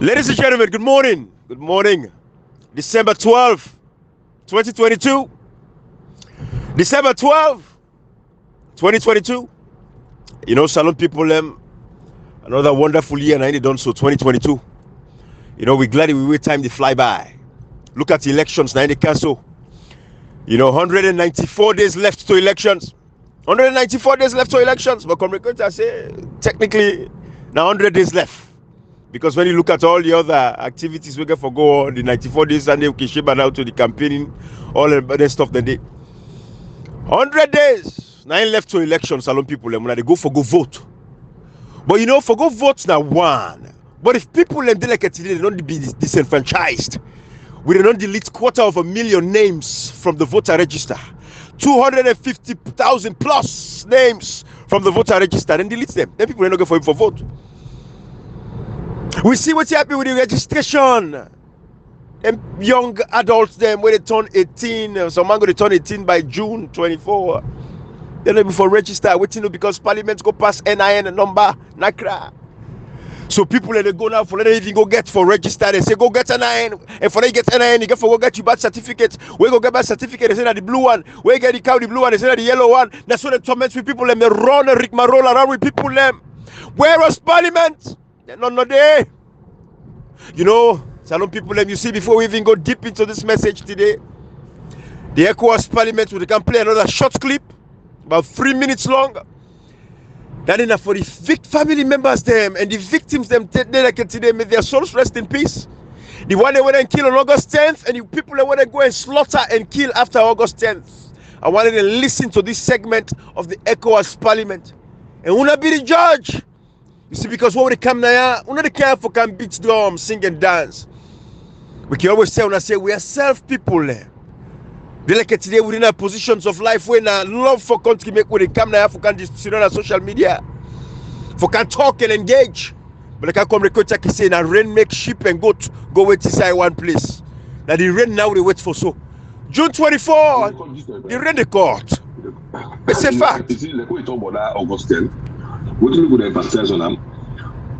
Ladies and gentlemen, good morning. Good morning. December 12th, 2022. December 12th, 2022. You know, Salon people, another wonderful year, and I done so 2022. You know, we're glad we wait time to fly by. Look at the elections, now in the council. You know, 194 days left to elections. 194 days left to elections. But Comrade say, technically, now 100 days left. Because when you look at all the other activities we get for go on, the 94 days and they can out to the campaigning, all the other stuff that they 100 days, 9 left to elections, Salon people, when they go vote. But you know, for go vote now one. But if people they like it today, they don't be disenfranchised. We don't delete 250,000 names from the voter register. 250,000 plus names from the voter register and delete them. Then people are not going for vote. We see what's happening with the registration. Them young adults, them when they turn 18, some man going to turn 18 by June 24. They're not before register, waiting because Parliament go pass NIN number, NACRA. So people they go now for let them even go get for register. They say go get NIN, and for they get NIN, you get for go get your birth certificate. We go get birth certificate. They say that the blue one. We get the cow the blue one. They say that the yellow one. That's what they torment with people. Them they run and rigmarole around with people. Them. Where was Parliament? They're not there. You know, Salon people, you see, before we even go deep into this message today, the Ecowas Parliament, we can play another short clip, about 3 minutes long. That enough for the family members, them, and the victims, them, they like today, may their souls rest in peace. The one they went and kill on August 10th, and the people that want to go and slaughter and kill after August 10th. I wanted to listen to this segment of the Ecowas Parliament. And wanna be the judge. You see, because when we come now, we not care for can beat drum, sing and dance. We can always say, we are self people. They like today within our positions of life when love for country make when they come now for can sit on social media, for can talk and engage. But like I come record can say now rain make sheep and goat go wait inside one place. Now the rain now they wait for so. June 24, the rain the court. It's a fact. You see, like we talk about that August 10th. What do we emphasize on them?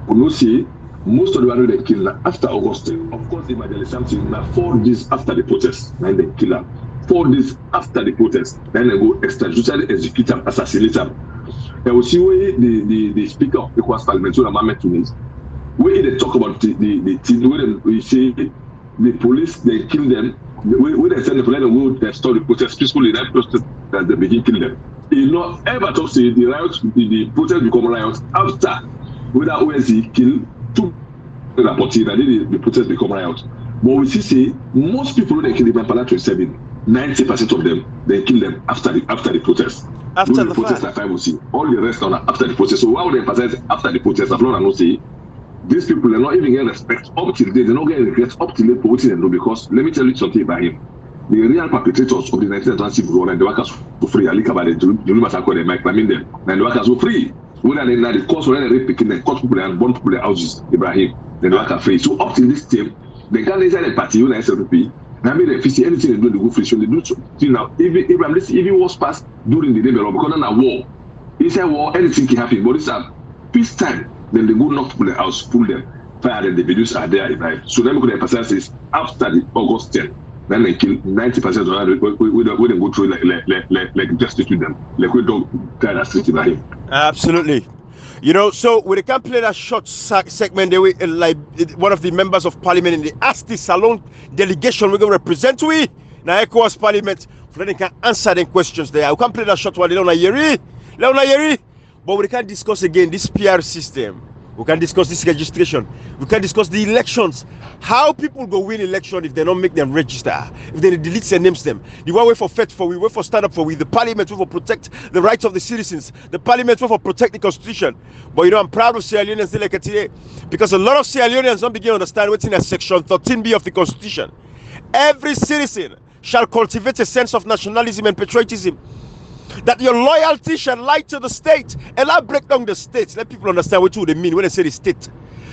We know see most of the one they kill after August 10th. Of course, there is something now 4 days after the protest. Then they kill them. 4 days after the protest, then they go extrajudicially execute them, assassinate them. And we see where the speaker of Ecowas Parliament, so Mohamed Tunis, where they talk about the thing, where we say the police they kill them, where they send the police they stop the protest peacefully, that protest that they begin killing them. He not ever talk say the riots, the protest become riots after whether OSC kill 2 reported that the protest become riots. But we see most people they kill them for 27, 90% of them they kill them after the protest. After the protest at 5 see all the rest are after the protest. So why would they emphasize after the protest? I've not say these people are not even getting respect up till they not getting regret up till they put it because let me tell you something about him. The real perpetrators of the 1920 civil war and the workers were free. I about the Julu massacre, they might claim them. And the workers were free. When they now the course when they picking the court people and born people in houses, Ibrahim, then the workers free. So up to this time, they can't inside the party when I SLP. Now maybe they see anything they do, they go free. So they do so. Now, Ibrahim, this even was passed during the labor because now war. Inside war, anything can happen. But it's a peace time. Then they go knock people in the house, pull them, fire them, the videos are there, Ibrahim. So then we could emphasize this after the August 10th. Then they kill 90% of them. We don't go through like destitute them. Like we don't tie that street Ibrahim. Absolutely. You know, so we can't play that short segment. They were like one of the members of Parliament in the Asti Salon delegation. We're going to represent we now Ecowas Parliament. So they can answer them questions there. We can't play that short one. They don't Yeri. But we can discuss again this PR system. We can discuss this registration. We can discuss the elections. How people go win election if they don't make them register, if they delete their names them. The one way for fight for we, way for stand up for we. The Parliament way for protect the rights of the citizens. The Parliament way for protect the Constitution. But you know, I'm proud of Sierra Leoneans like today because a lot of Sierra Leoneans don't begin to understand what's in that section 13B of the Constitution. Every citizen shall cultivate a sense of nationalism and patriotism. That your loyalty shall lie to the state. And I'll break down the states. Let people understand what they mean when they say the state.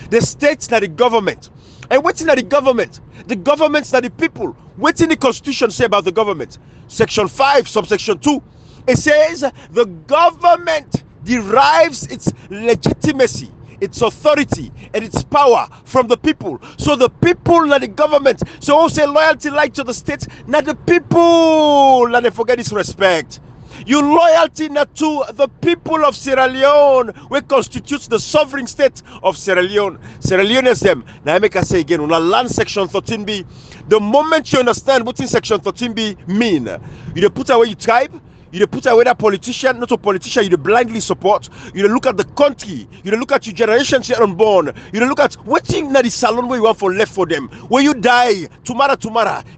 The state's not the government. And what's in the government? The government's not the people. What's in the Constitution say about the government? Section 5, subsection 2. It says the government derives its legitimacy, its authority and its power from the people. So the people, not the government. So all say loyalty like to the state, not the people. Not they forget this respect. You loyalty not to the people of Sierra Leone, which constitutes the sovereign state of Sierra Leone. Sierra Leone is them. Now I make I say again, on a land section 13B, the moment you understand what in section 13B mean, you put away your tribe, you put away that politician, not a politician you blindly support. You look at the country, you look at your generations here unborn, you look at what thing that is salon where you want for left for them. Where you die, tomorrow,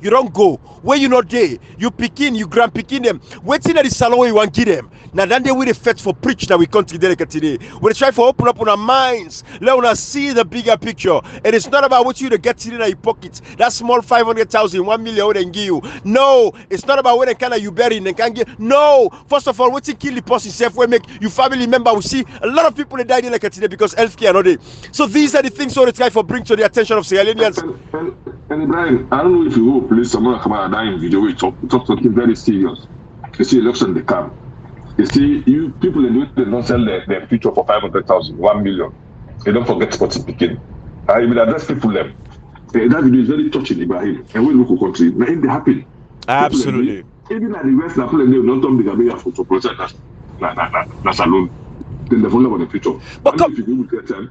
you don't go. Where you not there, you picking, you grand picking them. What thing that is salon where you want give them. Now then they will effect for preach that we country delicate today. We try to open up on our minds, let us see the bigger picture. And it's not about what you to get in your pocket. That small 500,000, 1 million they give you. No, it's not about when they can you bury and can get. No, first of all, what you kill the person self will make you family member. We see a lot of people that died in like today because healthcare not there. So these are the things we try to bring to the attention of Sierra Leoneans. And Ibrahim, I don't know if you will please someone come out dying video. We talk something very serious. You see election they come. You see, you people in they don't sell their future for 500,000, 1 million. They don't forget what's speaking. I will address people them. That video is very touching, Ibrahim. And we local country, now it happen. Absolutely. Even at the West, they don't come to Gambia for process. That's alone. Then they follow on the future. But if you do get time,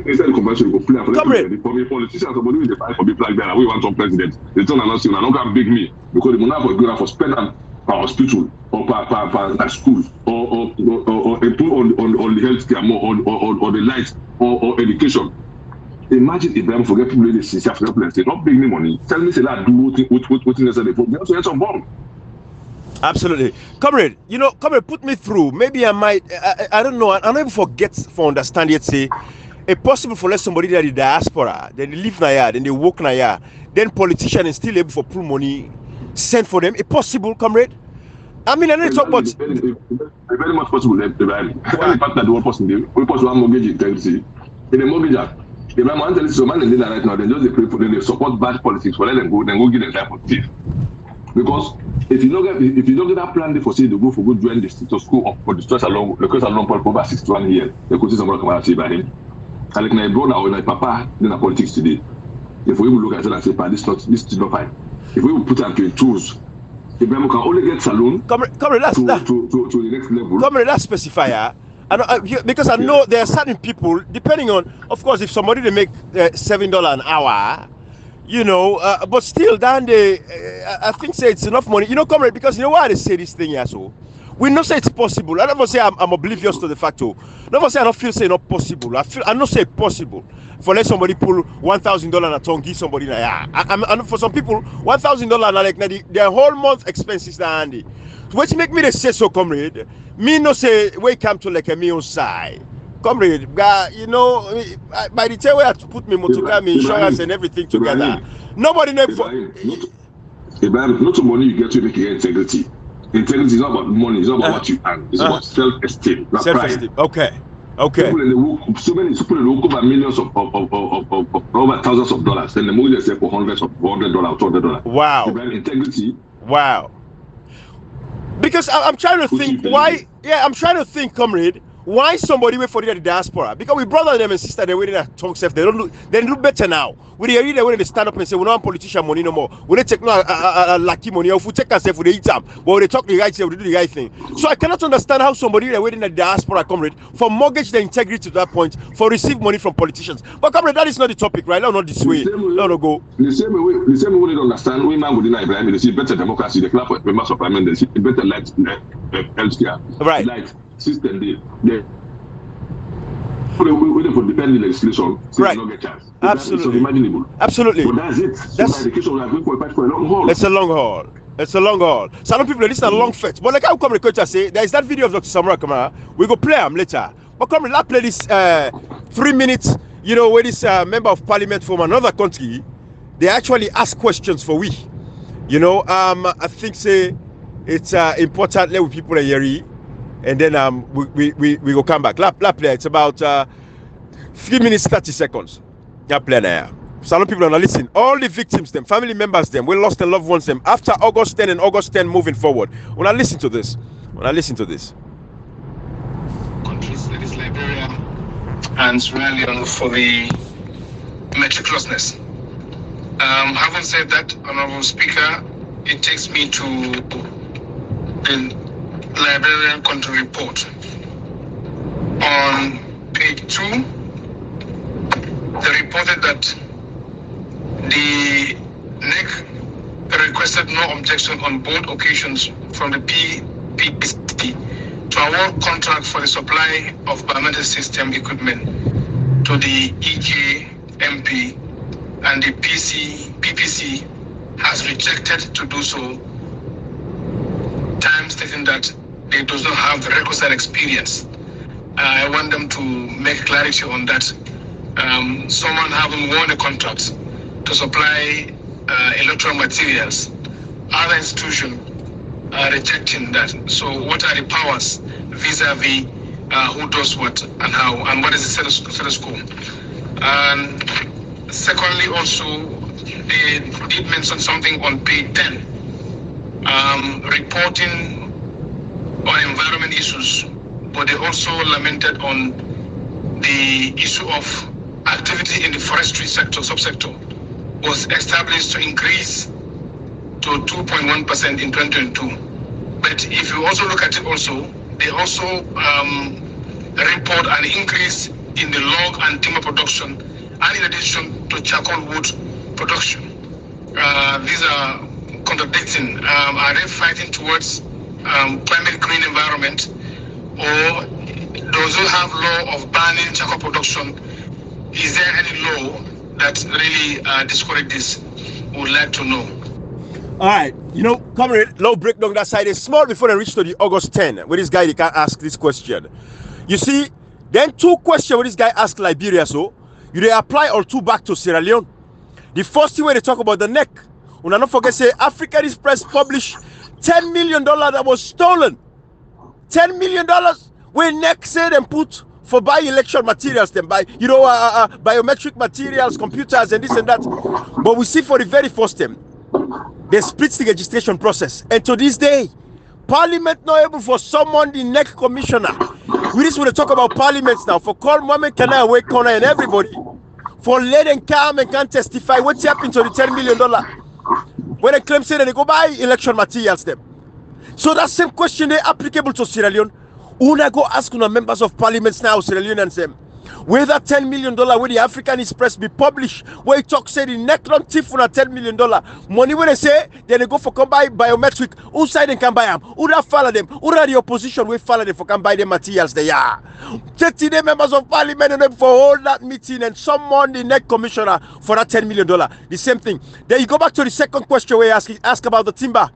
instead of convention, you go play for me. Politicians, somebody with the fight for people like that. We want some president. They don't announce you. I don't come big me because the money for good for spend per hospital or per school or improve on the healthcare more or the light or education. Imagine if them forget people really sincere for them say not bring me money. Tell me say that do what necessary for me. Also get some bomb. Absolutely. Comrade, comrade, put me through. Maybe I might I don't know. I never forget for understand yet say it's possible for let somebody that is diaspora, then they live Naya, then they work Naya, then politician is still able to pull money, send for them. It's possible, comrade. I mean, I don't talk about very much possible. The fact that one person we possible mortgage integrity. In the mortgage act, if I'm telling some man in right now, then just they pray for them, they support bad politics, for let them go, then go give them time for thief. Because if you don't get that plan for say to go for good join the state of school for the stress along for over 61 years, they could see someone come and say by him. And like my brother or my papa in the politics today. If we will look at it and say, this is not fine. If we will put them to tools, if we can only get salon to the next level. Come on, let's specify. Because I know there are certain people, depending on, of course, if somebody they make $7 an hour, but still, then I think say it's enough money. Comrade, because why they say this thing here, so we know say it's possible. I don't say I'm oblivious to the fact. Never say I don't feel say not possible. I not say possible for let somebody pull $1,000 a ton, give somebody and for some people $1,000 like their whole month expenses are handy. Which make me say so, comrade. Me no say we come to like a me side. Comrade, by the time we have to put me motor me insurance and everything together, nobody knows. Not the money you get to make your integrity. Integrity is not about money. It's not about what you earn. It's about self-esteem. Self-esteem. Okay. People in the work, so many people in the work over millions of over thousands of dollars. Then the money they sell for $100, $200. Wow. Integrity. Wow. Because I'm trying to think why. Yeah, I'm trying to think, comrade. Why somebody wait for the diaspora? Because we brother them and sister they waiting at tongue self. They look better now. We they really when they stand up and say we don't want politician money no more. We don't take no lucky money. If we take ourselves, we eat them. But they talk the right thing, we do the right thing. So I cannot understand how somebody they waiting at diaspora, comrade, for mortgage their integrity to that point, for receive money from politicians. But comrade, that is not the topic, right? No, not this way. No, go. The same way they don't understand. We man within Ibrahim, they see better democracy. They clap for members of parliament. They see better light healthcare. Right. Light system. They waiting for dependent legislation. Right. Not get chance. Absolutely. It's unimaginable. Absolutely. But that's it. That's the case of going for a long haul. It's a long haul. Some people this is a long fetch. But like how come the coach say there is that video of Dr. Samara Kamara. We go play them later. But come let's play this 3 minutes. Where this member of parliament from another country, they actually ask questions for we. I think say it's important let with people here. And then we go come back. La play. It's about 3 minutes 30 seconds. Yeah, play there. Some people are not listening. All the victims, them, family members, them, we lost their loved ones, them. After August 10 and August 10 moving forward. When I listen to this. Countries like this Liberia, and Sierra Leone for the meticulousness. Having said that, Honorable Speaker, it takes me to the Liberian country report. On page 2, they reported that the NEC requested no objection on both occasions from the PPC to award contract for the supply of biometric system equipment to the EKMP, and the PPC has rejected to do so, stating that they do not have the requisite experience. I want them to make clarity on that. Someone having won a contract to supply electoral materials, other institutions are rejecting that. So what are the powers vis-a-vis who does what and how, and what is the status quo? And secondly, also, they did mention something on page 10, reporting on environment issues, but they also lamented on the issue of activity in the forestry sector, subsector, was established to increase to 2.1% in 2022. But if you also look at it also, they also report an increase in the log and timber production, and in addition to charcoal wood production. These are contradicting. Are they fighting towards climate green environment, or does it have law of banning charcoal production? Is there any law that really discourages this? We would like to know. All right, comrade, low breakdown that side is small before they reach to the August 10, where this guy they can ask this question. You see, then two questions where this guy asked Liberia, so they apply all two back to Sierra Leone. The first thing where they talk about the NEC, when I don't forget, say African Express published $10 million that was stolen. $10 million where NEC said and put for buy election materials, then buy biometric materials, computers, and this and that. But we see for the very first time, they split the registration process, and to this day, Parliament not able for someone the NEC commissioner. We just want to talk about parliaments now. For call Mohamed Kana away corner and everybody, for let them come and can testify what's happened to the $10 million. When they claim say that they go buy election materials, them. So that same question they applicable to Sierra Leone. Una go ask una members of parliaments now, Sierra Leone, and say, whether $10 million where the African Express be published, where it talk say the neck don't thief for $10 million. Money when they say, then they go for come buy biometric, who side they can buy them, who that follow them, who that the opposition will follow them for come buy the materials they are. 30 members of parliament and them for all that meeting, and someone the neck commissioner for that $10 million. The same thing. Then you go back to the second question where you ask about the timber.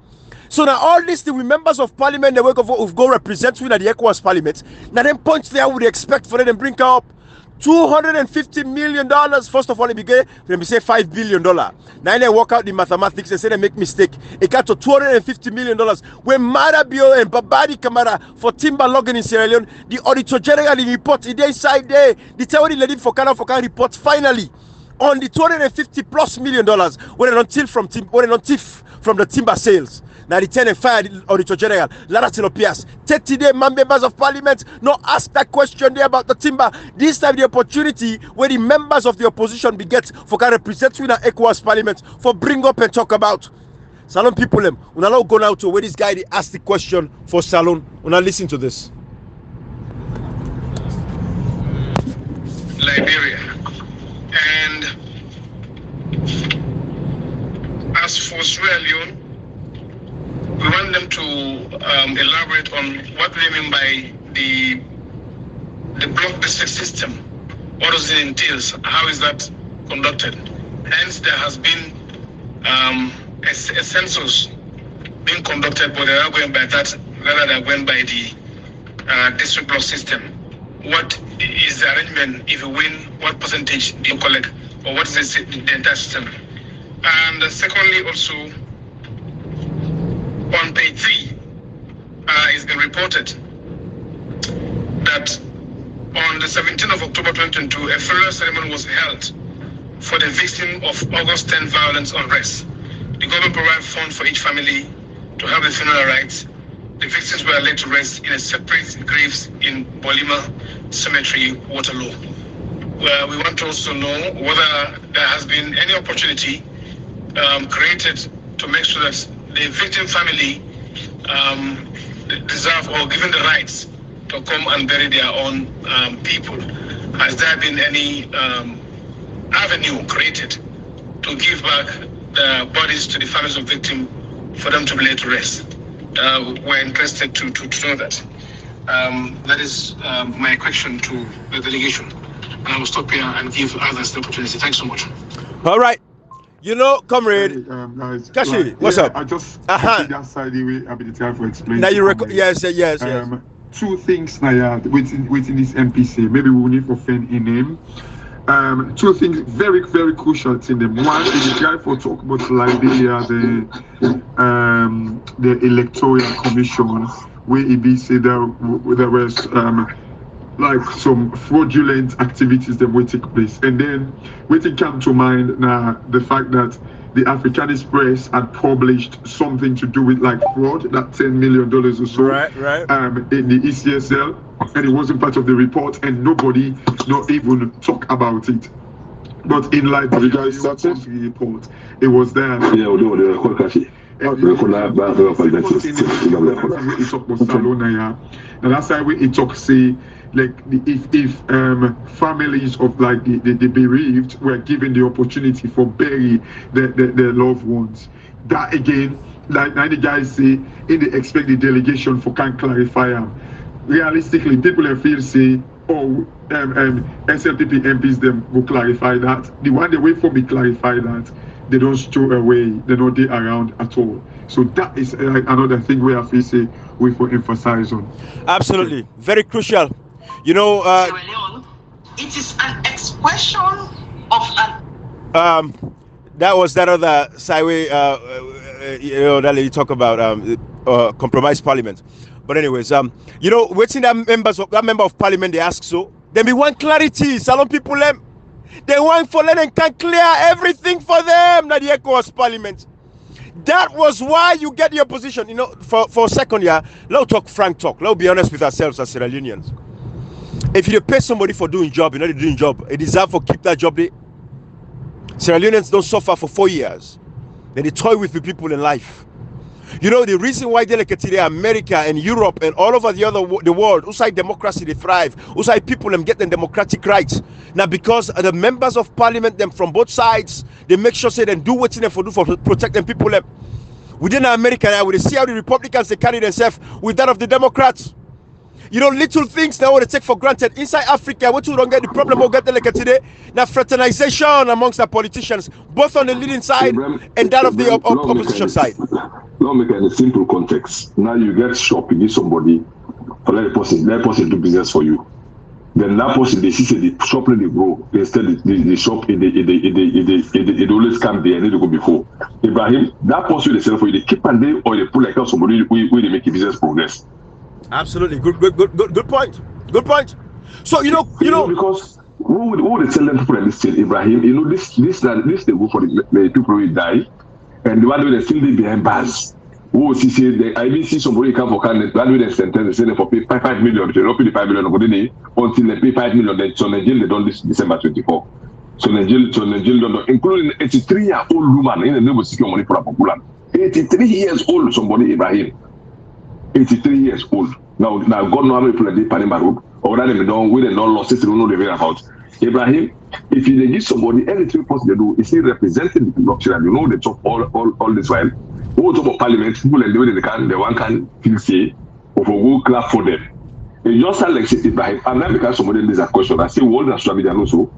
So now all these the members of parliament they go represent with the Ecowas parliament. Now them points there would expect for them to bring up $250 million. First of all, they begin, let me say $5 billion. Now they work out the mathematics and say they make mistake. It got to $250 million. When Marabio and Babadi Kamara for timber logging in Sierra Leone, the Auditor General report, it inside there. The Tawari lady for Kana report finally on the $250+ million when they don't thief from the timber sales. Now the 10 and 5 Auditor General, Lara Tilopias, 30 day members of parliament, no ask that question there about the timber. This time the opportunity where the members of the opposition be get for can represent with the Ecowas parliament for bring up and talk about. Salon people them, we now go now to where this guy they ask the question for Salon. We now listen to this. Liberia. And as for Sierra Leone, we want them to elaborate on what they mean by the block district system. What does it entail? How is that conducted? Hence, there has been a census being conducted, but they're not going by that, rather than going by the district block system. What is the arrangement? If you win, what percentage do you collect? Or what is the entire system? And secondly, also, on page 3, it's been reported that on the 17th of October 2022, a funeral ceremony was held for the victim of August 10 violence unrest. The government provided funds for each family to have the funeral rites. The victims were laid to rest in a separate graves in Bolima Cemetery, Waterloo. we want to also know whether there has been any opportunity created to make sure that the victim family deserve or given the rights to come and bury their own people. Has there been any avenue created to give back the bodies to the families of victims for them to be laid to rest? We're interested to know that. That is my question to the delegation. And I will stop here and give others the opportunity. Thanks so much. All right. You know, comrade, guys, Kashi, what's up? I just see that side the way I've been trying to explain. Now you yes. Two things now within this MPC. Maybe we will need for fan in name. Two things very, very crucial in them. One is the guy for talk about Liberia, the electoral commission, where he said there was like some fraudulent activities that will take place. And then it came to mind now the fact that the Africanist press had published something to do with like fraud, that $10 million or so, right. In the ECSL, and it wasn't part of the report, and nobody not even talk about it. But in like the report, it was there. And that's why we talk say like if families of like the bereaved were given the opportunity for bury their loved ones. That again, like the guys say, they expect the delegation for can clarify them. Realistically, people feel say, oh, SLPP MPs them will clarify that. The one they wait for me clarify that, they don't stow away, they're not there around at all. So that is another thing we have to say we for emphasize on. Absolutely, very crucial. You know, it is an expression of an. That was that other sideway. That you talk about compromised parliament. But anyways, you know, waiting that member of parliament they ask so. Then we want clarity. Salon people them. They want for them and can clear everything for them. That the Ecowas parliament. That was why you get the opposition. You know, for a second, let's talk frank talk. Let's be honest with ourselves as Sierra Leoneans. If you pay somebody for doing job, they're doing job, they deserve for keep that job there. Sierra Leoneans don't suffer for 4 years. Then they toy with the people in life. You know, the reason why today America and Europe and all over the world, outside democracy they thrive, outside people them get them democratic rights. Now because the members of parliament them from both sides, they make sure say they do what they for do for protect them people them. Within America now, we see how the Republicans they carry themselves with that of the Democrats. You know, little things now they take for granted. Inside Africa, what you don't get the problem we'll get today. Now fraternization amongst the politicians, both on the leading side and that of the opposition side. Now make it in a simple context. Now you get shop, you give somebody for that person do business for you. Then that person they see the shop they grow. Instead the shop it always come there and they go before. Ibrahim, that person they sell for you, they keep and they or they pull like out somebody where they make a business progress. Absolutely, good point. Good point. So you know because who would tell them people in this state, Ibrahim? You know this they go for the people who die, and the one who they still live behind bars. Who see say I even see somebody come for candidate, that way they sentence they say they for pay 5 million, they don't pay the 5 million until they pay 5 million. Then so Nigeria they done this December 24. So Nigeria done, including 83-year-old woman in the neighborhood secure money for a popular. 83 years old, somebody Ibrahim. 83 years old. Now God knows how many people they Panama Road or that they don't we they don't lost it, they don't know the very about. Ibrahim, if you give somebody anything person they do, is he representing the people of China? You know they talk all this while. Who talk about parliament, people and the way they one can feel say or for go clap for them. It just sound like Ibrahim, and then because somebody raise a question, I say world and strategy and also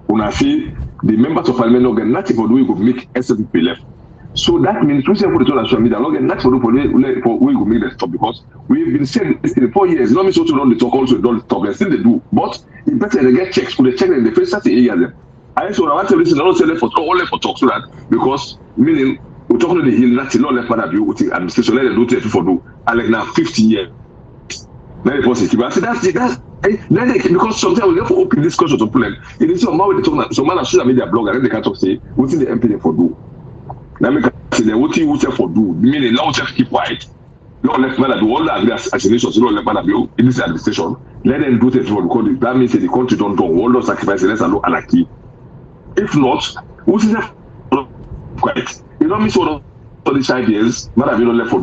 when I say the members of parliament don't get nothing for doing could make SFP left. So that means we say for the social media, not get nothing for we could make them stop because we've been saying this in 4 years. Not me so to don't talk also don't talk and still they do. But it's better they get checks, they check in the first 30 years. I so I want to listen, I don't say left for all left for talk so that because meaning we talk to the hill, that's not left part of you, with the administration, let them do it for do. I like now 50 years. Very positive. I say that's because sometimes we have to open discussion to plan. It is some they talk some man social media blogger, then they can talk say, what's in the MP for do? Now make say what you for do, meaning long keep quiet. No left man do all that assimilation, so no left man do in this administration. Let them do it for because that means the country don't do all those sacrifices. Let's allow alaki. If not, what is that? Quite. You know, me so for these 5 years, man have left for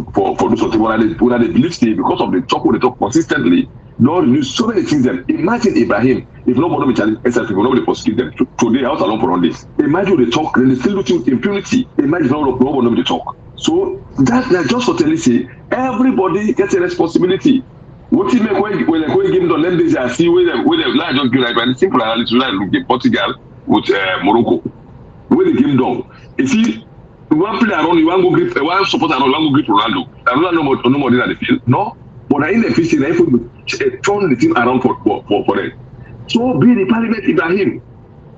do something when they believe still because of the talk when they talk consistently. Lord knew so many things. Them imagine Ibrahim if nobody challenge SLP, nobody prosecute them today. Out alone for all this. Imagine they talk and they still looking with impunity. Imagine nobody talk. So that's just for telling you, everybody gets a responsibility. What he make when they give them them days I see where they lie just give like and simple analysis like look at Portugal with Morocco. Where they give them, you see. One player around you want to go grip, one supporter around you want to grip Ronaldo. Ronaldo no more than the field, no. But in the field, they turn the team around for them. So be the parliament Ibrahim,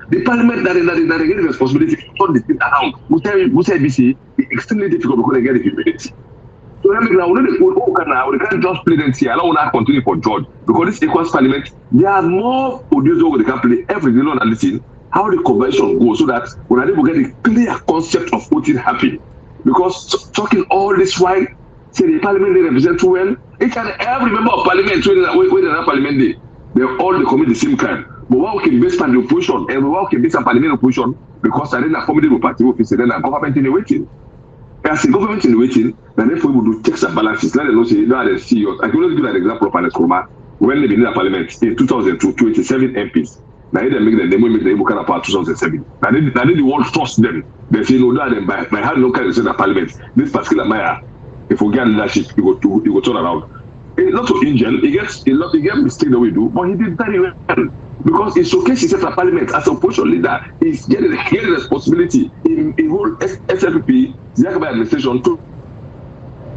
the parliament that they get the responsibility to turn the team around. We say BC it's extremely difficult because they get the humility. So let me now we can't just play them here. I don't want to continue for George because this Ecowas parliament there are more producers who they can play every day on listen. How the convention goes so that when I will get a clear concept of what is happening. Because talking all this while, say the parliament they represent too well, each and every member of parliament when they're parliament day, they all commit the same crime. But what can base on the opposition and what can base on parliament opposition because I didn't accommodate the party office and then a government in the waiting. As a government in the waiting, then therefore we will do checks and balances. Let them know say no the CEOs. I can only give an example of Alex Kurma when they been in the parliament in 2002, 27 MPs. Now they make them make the Ebola part 2007. Now the world trust them. They say no that them by how local in the parliament. This particular mayor, if we get leadership, he go turn around. Not to Indian, he gets mistake that we do, but he did very well because he showcased himself at parliament as a opposition leader. He's getting responsibility in whole SLP, the Ecowas administration to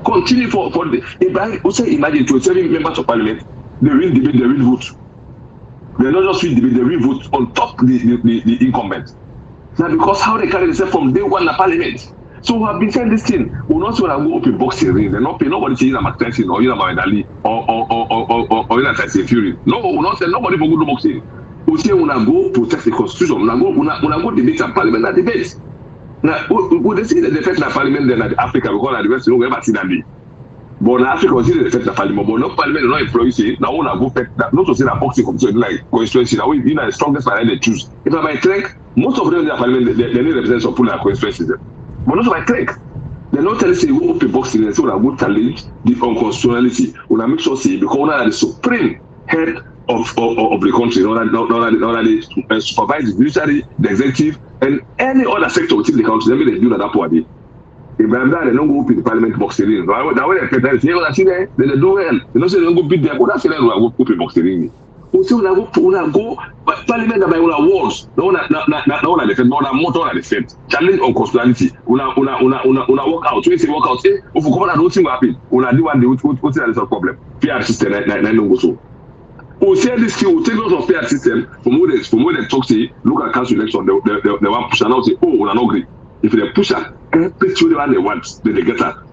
continue for the. Imagine 27 members of parliament, they will debate, they will vote. They're not just debate, they will vote on top the incumbent. Now because how they carry themselves from day one in the parliament. So we have been saying this thing. We're not going to go up in boxing ring. They're not paying nobody saying I'm Tyson or you're Muhammad Ali or you're Tyson Fury. No, we're not saying nobody for good boxing. We say we're going to go protect the constitution. We're going to go debate in parliament. Not debate. Now, we they see the effect in parliament then at Africa because at the West, we never see that day. But in Africa, we see the effect in parliament. But no parliament, no employees say now we go back. Not to say that boxing competition like constituency. Now we the strongest man they choose. If I might think, most of them in the parliament they represent some popular constituencies. But not my trick. They're not telling you open boxing and say we will challenge the unconstitutionality. We will make sure say because we are the supreme head of the country, not only supervise the judiciary, the executive, and any other sector within the country. They do that party. If they don't go open the parliament boxing ring. Now when they say they do well. They don't say they don't go beat them. But that's why they go open boxing ring. We say we go parliament by awards. No defend, no motor defend. Challenge on constitutionality. Una work out. When you say work out, if we come out, nothing will happen. Una do one day, what's the problem? PR system, no go so. We say this thing, we take lots of PR system from where they talk say, look at council election, they want push and now say, oh, we are not agree. If they push her, every children they want, then they get her.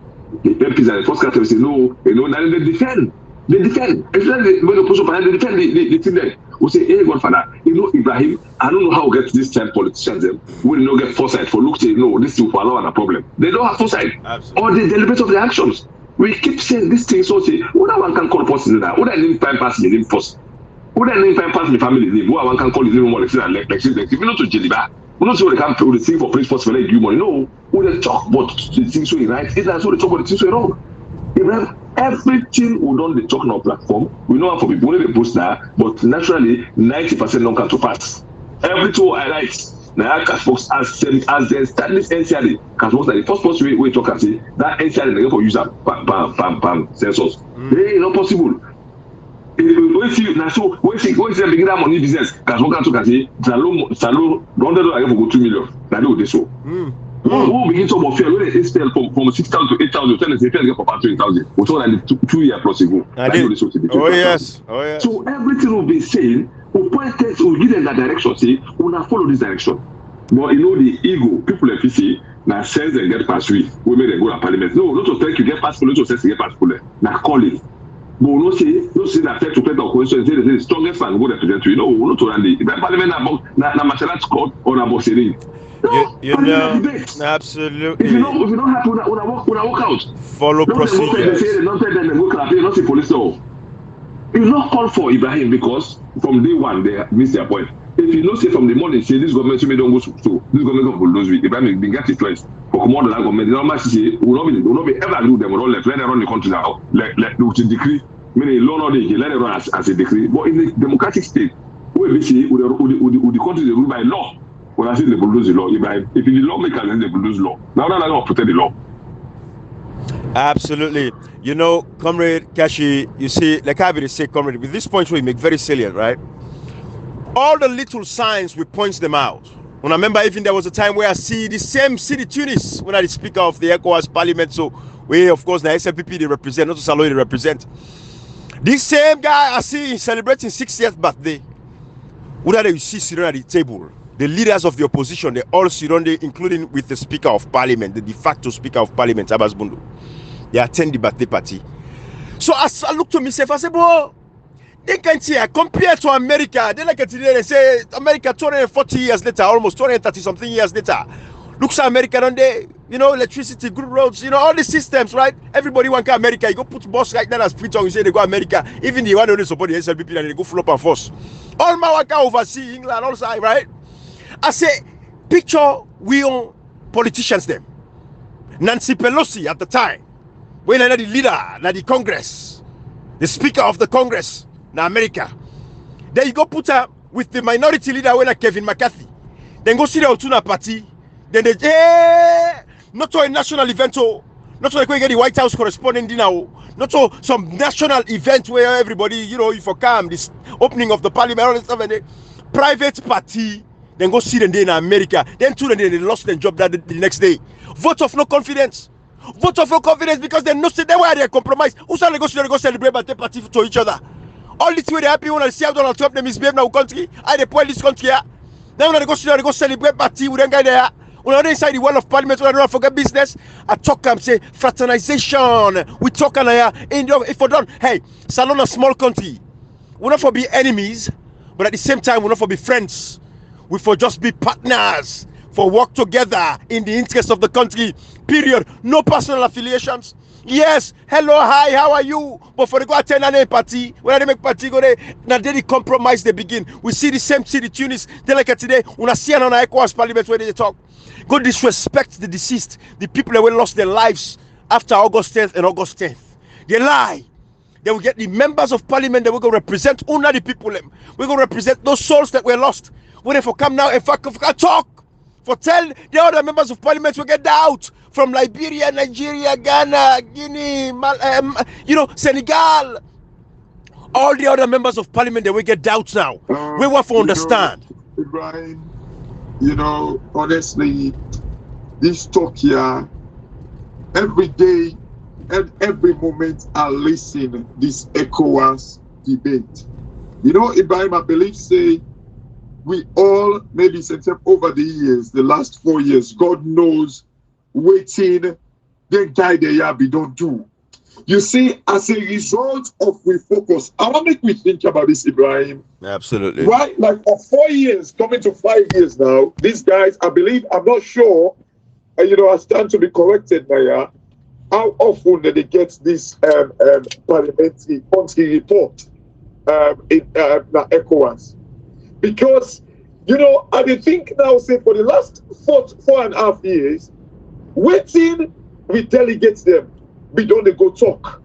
The MPs and the first category say no, now they defend. They defend. Especially when they push up and they defend the thing there. We say, hey, Godfather, Ibrahim, I don't know how we get this time politicians them. We don't get foresight for look say, no, this will allow a problem. They don't have foresight. Absolutely. Or they deliberate of their actions. We keep saying this thing, so say, who that one can call a person in that? Who that name time pass the name first? Who that name time pass the family name? Who one can call his name more like if you know to Jeliba, we don't say what they can pay the thing for police force for like you money. No, who they talk about the things so right. It's not so they talk about the things so wrong. Ibrahim, everything we done the talking on platform, we know how for people when they post now, but naturally 90% don't come to pass. Everything I write now Cashbox as the established NCRD, Cashbox like the first person we talk and say that NCRD they go for user bam sensors. They not possible. When see them begin that money business, Cashbox can talk and say Salo $100 for go 2 million. Now do this so. Who begin to talk about fear when they expel from 6,000 to 8,000, then they get for 20,000. We saw that 2 years plus ago. Oh yes. So everything will be saying, we point test, we give them that direction, say, we now follow this direction. But the ego, people like PC, now says they get past we make them go to parliament. No, not to thank you get past police, to say get past police. Now call it. But no see that to pay the question, say the strongest man will represent you. We not to run the parliament na martial court or na boxing. No, you know, absolutely. If you don't have to walk out. Follow procedures. They not tell them go clap, not see police law. You not call for Ibrahim because from day one they miss their point. If you don't say from the morning, say this government may don't go to this government of bulldoze with Ibrahim been get influence for come on the government. They not say will not be ever do them all let them run the country now. Let the decree. Meaning law not they let it run as a decree. But in the democratic state, where we see with the country they rule by law. When I say the bulldoze law, Ibrahim, if the lawmakers then they bulldoze law. Now they're not protect the law. Absolutely. You know, Comrade Kashi, you see, like I would say, Comrade, with this point we make very salient, right? All the little signs, we point them out. When I remember even there was a time where I see the same city Tunis when I the speaker of the Ecowas parliament, so we, of course, the SLPP they represent, not to Saloy they represent. This same guy I see celebrating 60th birthday. What you see sitting at the table? The leaders of the opposition, they all sit on there, including with the Speaker of Parliament, the de facto Speaker of Parliament, Abbas Bundu. They attend the birthday party. So as I look to myself, I say, bro, they can't see compared to America. They like it today, they say America 240 years later, almost 230 something years later. Looks at America on there, you know, electricity, good roads, you know, all the systems, right? Everybody want to America. You go put boss like that as preacher, you say they go America. Even the one who support the SLPP and they go full up and force. All my work oversee England, all side, right? I say, picture we own politicians them. Nancy Pelosi at the time, when I the leader, na the Congress, the Speaker of the Congress, na America. Then you go put her with the minority leader, when Kevin McCarthy. Then go see the Otuna party. Then they not to a national event, not to get the White House correspondent dinner, not to some national event where everybody, you know, you for come this opening of the parliament, all this stuff, and the private party. Then go see them in America. Then two they lost their job that the next day. Vote of no confidence. Vote of no confidence because they know they were they compromise. Who shall they go celebrate birthday party to each other? All this way they happy when I see how Donald Trump they misbehave now country. I they spoil this country here. Then when they go celebrate party with them guy there. When they inside the wall of parliament, when I don't forget business, I talk and say fraternization. We talk and if we don't, hey, Salon a small country. We're not for be enemies, but at the same time we're not for be friends. We for just be partners, for work together in the interest of the country, period. No personal affiliations. Yes, hello, hi, how are you? But for the go attend a party, when they make party go there, now they compromise they begin. We see the same city Tunis, they like it today, when I see an Ecowas parliament where they talk. Go disrespect the deceased, the people that lost their lives after August 10th and August 10th. They lie. They will get the members of parliament that will go represent only the people. We're going to represent those souls that were lost. When if come now, if I talk, for tell the other members of parliament will get out from Liberia, Nigeria, Ghana, Guinea, Senegal. All the other members of parliament, they will get doubts now. We want to understand. Brian, you know, honestly, this talk here, every day and every moment I listen this Ecowas debate. You know, Ibrahim, I believe, say, we all, maybe since over the years, the last 4 years, God knows, waiting, the guy they are, we don't do. You see, as a result of we focus, I want to make we think about this, Ibrahim. Absolutely. Right? Like for 4 years, coming to 5 years now, these guys, I believe, I'm not sure, I stand to be corrected, Maya, how often do they get this parliamentary country report in Ecowas? Because, I think now, say, for the last 4.5 years, waiting, we delegate them, we don't go talk.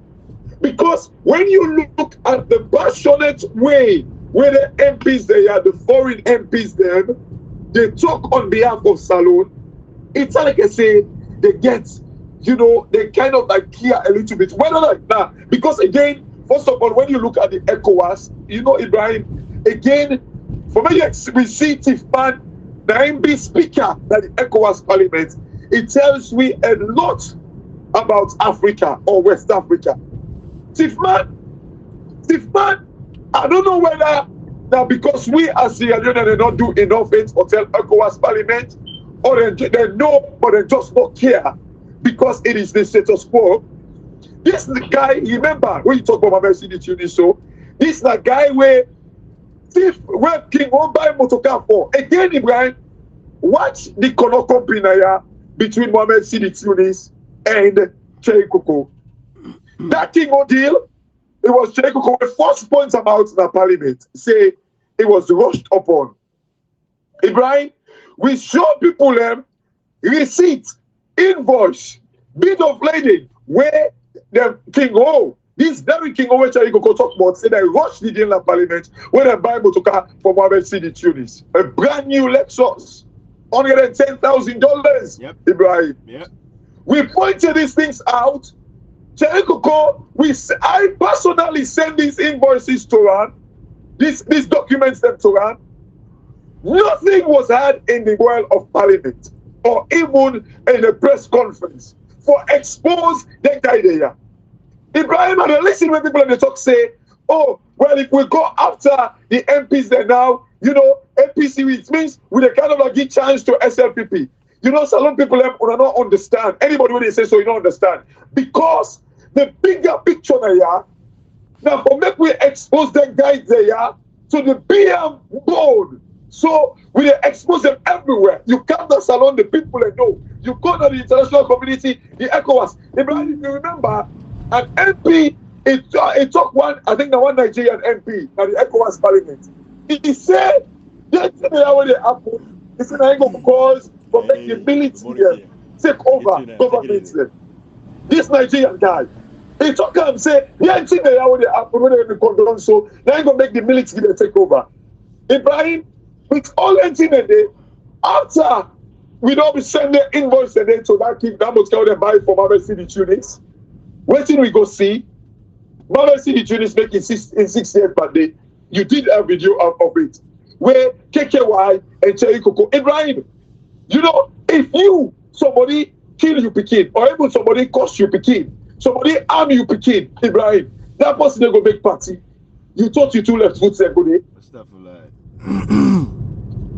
Because when you look at the passionate way where the MPs they are, the foreign MPs them, they talk on behalf of Salon, it's like I say, they get, they kind of like clear a little bit. Whether like that, because again, first of all, when you look at the ECOWAS, Ibrahim, again, for me, we see Tifman, the MB speaker, that the ECOWAS parliament, it tells me a lot about Africa or West Africa. Tifman, I don't know whether now because we as the Union they not do enough it or tell ECOWAS parliament, or they know but they just not care because it is the status quo. This the guy, remember when you talk about Msg Dec, so this the guy where thief where King won't buy motorcar for. Again, Ibrahim, watch the Konoko Binaya between Msg Dec and Cherry Coco. That King deal, it was Cherry Coco with first points about in the parliament. Say it was rushed upon. Ibrahim, we show people them receipt, invoice, bit of lading where the King this very King which I go talk about, say they rushed the deal in the parliament when they buy motorcar for Msg Dec. A brand new Lexus, $110,000. Yep. Ibrahim. Yep. We pointed these things out. I personally send these invoices to Ran, these documents them to Ran. Nothing was had in the world of parliament or even in a press conference for expose the guy there. Ibrahim, and I listen when people in the talk say, oh, well, if we go after the MPs there now, you know, MPC, it means we kind of like give chance to SLPP. You know, some people will not understand. Anybody when they say so, you don't understand. Because the bigger picture there, now for make we expose them guys there to the BM board. So we expose them everywhere. You come to salon, the people and know. You go to the international community, the Ecowas. Ibrahim, if you remember, an MP, it took one, I think the one Nigerian MP at the Ecowas parliament. He said, that's how they happen. He said, I ain't going to cause for make the military take over government. This Nigerian guy, he took him and said, yeah, it's in there how they happen when they condone, so they ain't going to make the military take over. Ibrahim, with all engineering day, after we don't be sending invoice and then so that keep that much they buy for Msg Dec. Waiting we go see Msg Dec making in 6 years per day. You did a video of it where KKY and Cherry Coco. Ibrahim, you know, if you somebody kill you Pekin, or even somebody cost you Pekin, somebody arm you Pekin, Ibrahim, that person they go make party. You thought you two left foot say good day. Stuff like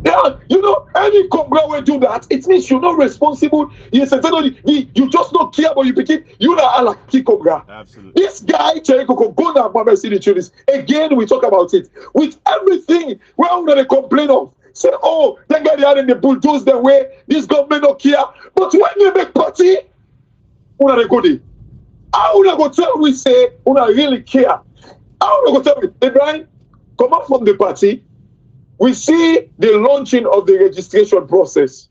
yeah, you know, any Congress will do that. It means you're not responsible. You just don't care about you Pekin. You are like Congress. Absolutely. This guy, Cherry Coco, go down Msg Dec. Again, we talk about it. With everything, we're going to complain of. Say, oh, that guy they are in the bulldoze the way, this government don't care. But when you make party, we're not going to how we go tell we say we really care? How we go tell me, Ibrahim, come out from the party, we see the launching of the registration process.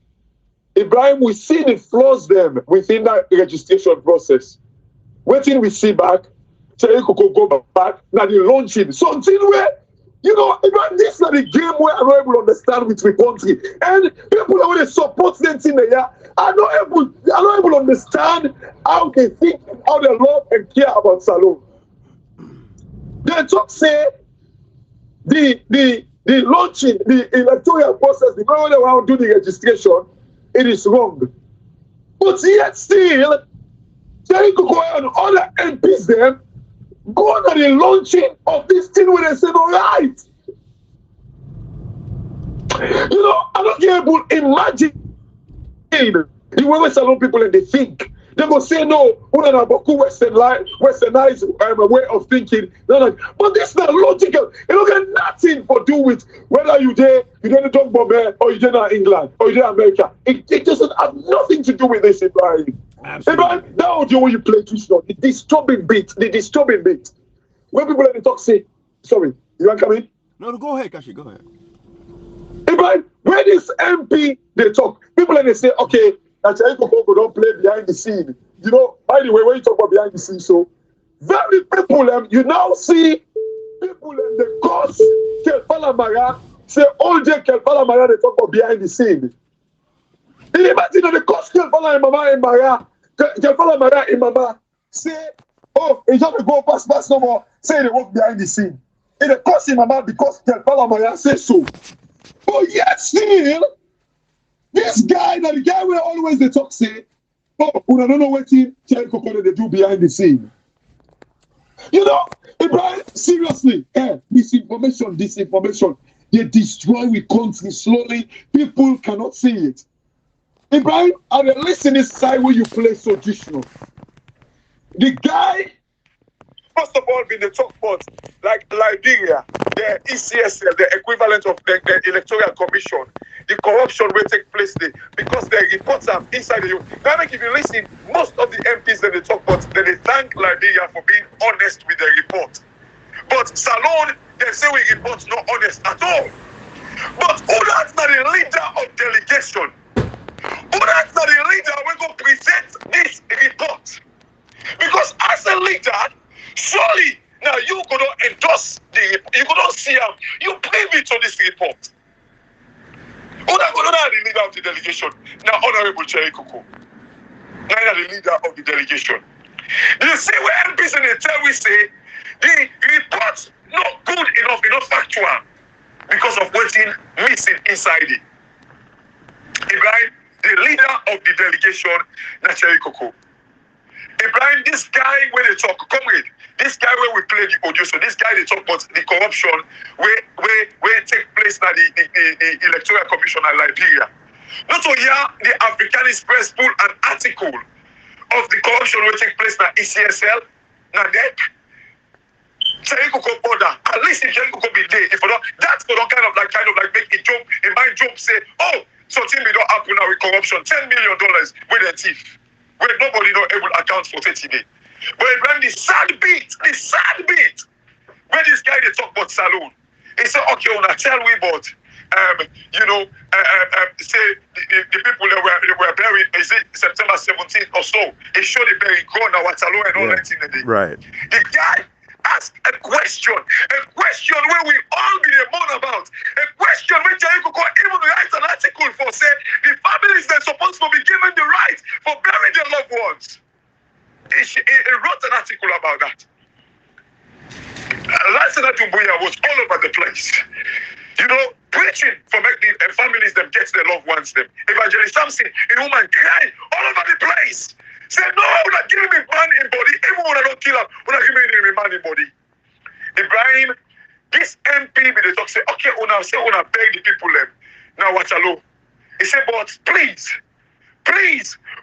Ibrahim, we see the flaws them within that registration process. Waiting we see back, Cherry Coco go back, now the launching. Something where, you know, Ibrahim, this is the game where I'm not able to understand with the country. And people that want to support them in there are not able to understand how they think, how they love and care about Salon. They talk say the launching, the electoral process, the way they want to do the registration, it is wrong. But yet still, Cherry Coco and other MPs them go on the launching of this thing where they say, all right. You know, I'm not able to imagine the way Salon people and they think. They go say, no, we don't have a westernized way of thinking. But this is not logical. It don't get nothing to do with whether you did in Don Bombay or you did in England or you did in America. It doesn't have nothing to do with this, Ibrahim. Ibrahim, now the way you play Twitch, the disturbing bit. When people in the talk say, sorry, you want to come in? No, go ahead, Kashi, go ahead. Ibrahim, when this MP they talk, people and they say, okay, that Cherry Coco don't play behind the scene. You know, by the way, when you talk about behind the scene, so very people, you now see people in the course, Kelfala Mara, say all day Kelfala Mara they talk about behind the scene. And imagine the course Kelfala Mara, Kelfala Mara and Mama say, oh, it's not to go pass no more, say they work behind the scene. In the course in Mama because Kelfala Mara say so. But yet still, this guy, the guy will always they talk say, oh, we don't know what Cherry Coco they do behind the scene. You know, Ibrahim, seriously, disinformation, they destroy we country slowly. People cannot see it. Ibrahim, and listen this side where you play so traditional. The guy, first of all, been the talk about like Liberia, the ECSL, the equivalent of the Electoral Commission, the corruption will take place there because the reports are inside the youth. Now, if you listen, most of the MPs that they talk about, they thank Liberia for being honest with the report. But Salon, they say we report not honest at all. But who that's not the leader of delegation? Who that's not the leader we go present this report? Because as a leader, surely now you could not endorse the report. You could not see him. You privy to this report. Who that the leader of the delegation? Now, Honorable Cherry Coco. Now the leader of the delegation. You see where MPs in the tell we say the report not good enough factual because of what's missing inside it. Ibrahim, the leader of the delegation, Cherry Coco. Ibrahim, this guy where they talk, comrade, this guy where we play the audio, so this guy they talk about the corruption where take place now the Electoral Commission in Liberia. Not to hear the African Express pull an article of the corruption where take place now ECSL, now Dec. Cherry Coco border. At least if Cherry Coco be there, if not, that's for kind of like make a joke, a mind joke say, oh, something may not happen now with corruption, $10 million with a thief. Where nobody not able to account for 30 days. But Ibrahim, the sad bit, where this guy they talk about Salon, he said, okay, when I tell we about, say the people that were buried, is it September 17th or so? He showed the buried ground now at Salon and all that in the day. Right. The guy asked a question where we all be moan about, a question where Cherry Coco even write an article for say the families that supposed to be given the right for burying their loved ones. He wrote an article about that. Lansana Dumbuya was all over the place. You know, preaching for making families them get their loved ones them. Evangelist Samson, a woman crying all over the place. Say, no, we're not giving me man in body. Even when I don't kill him, we're not giving me man in body. Ibrahim, this MP, they talk, say, okay, una beg the people them. Now watch alone. He said, but please,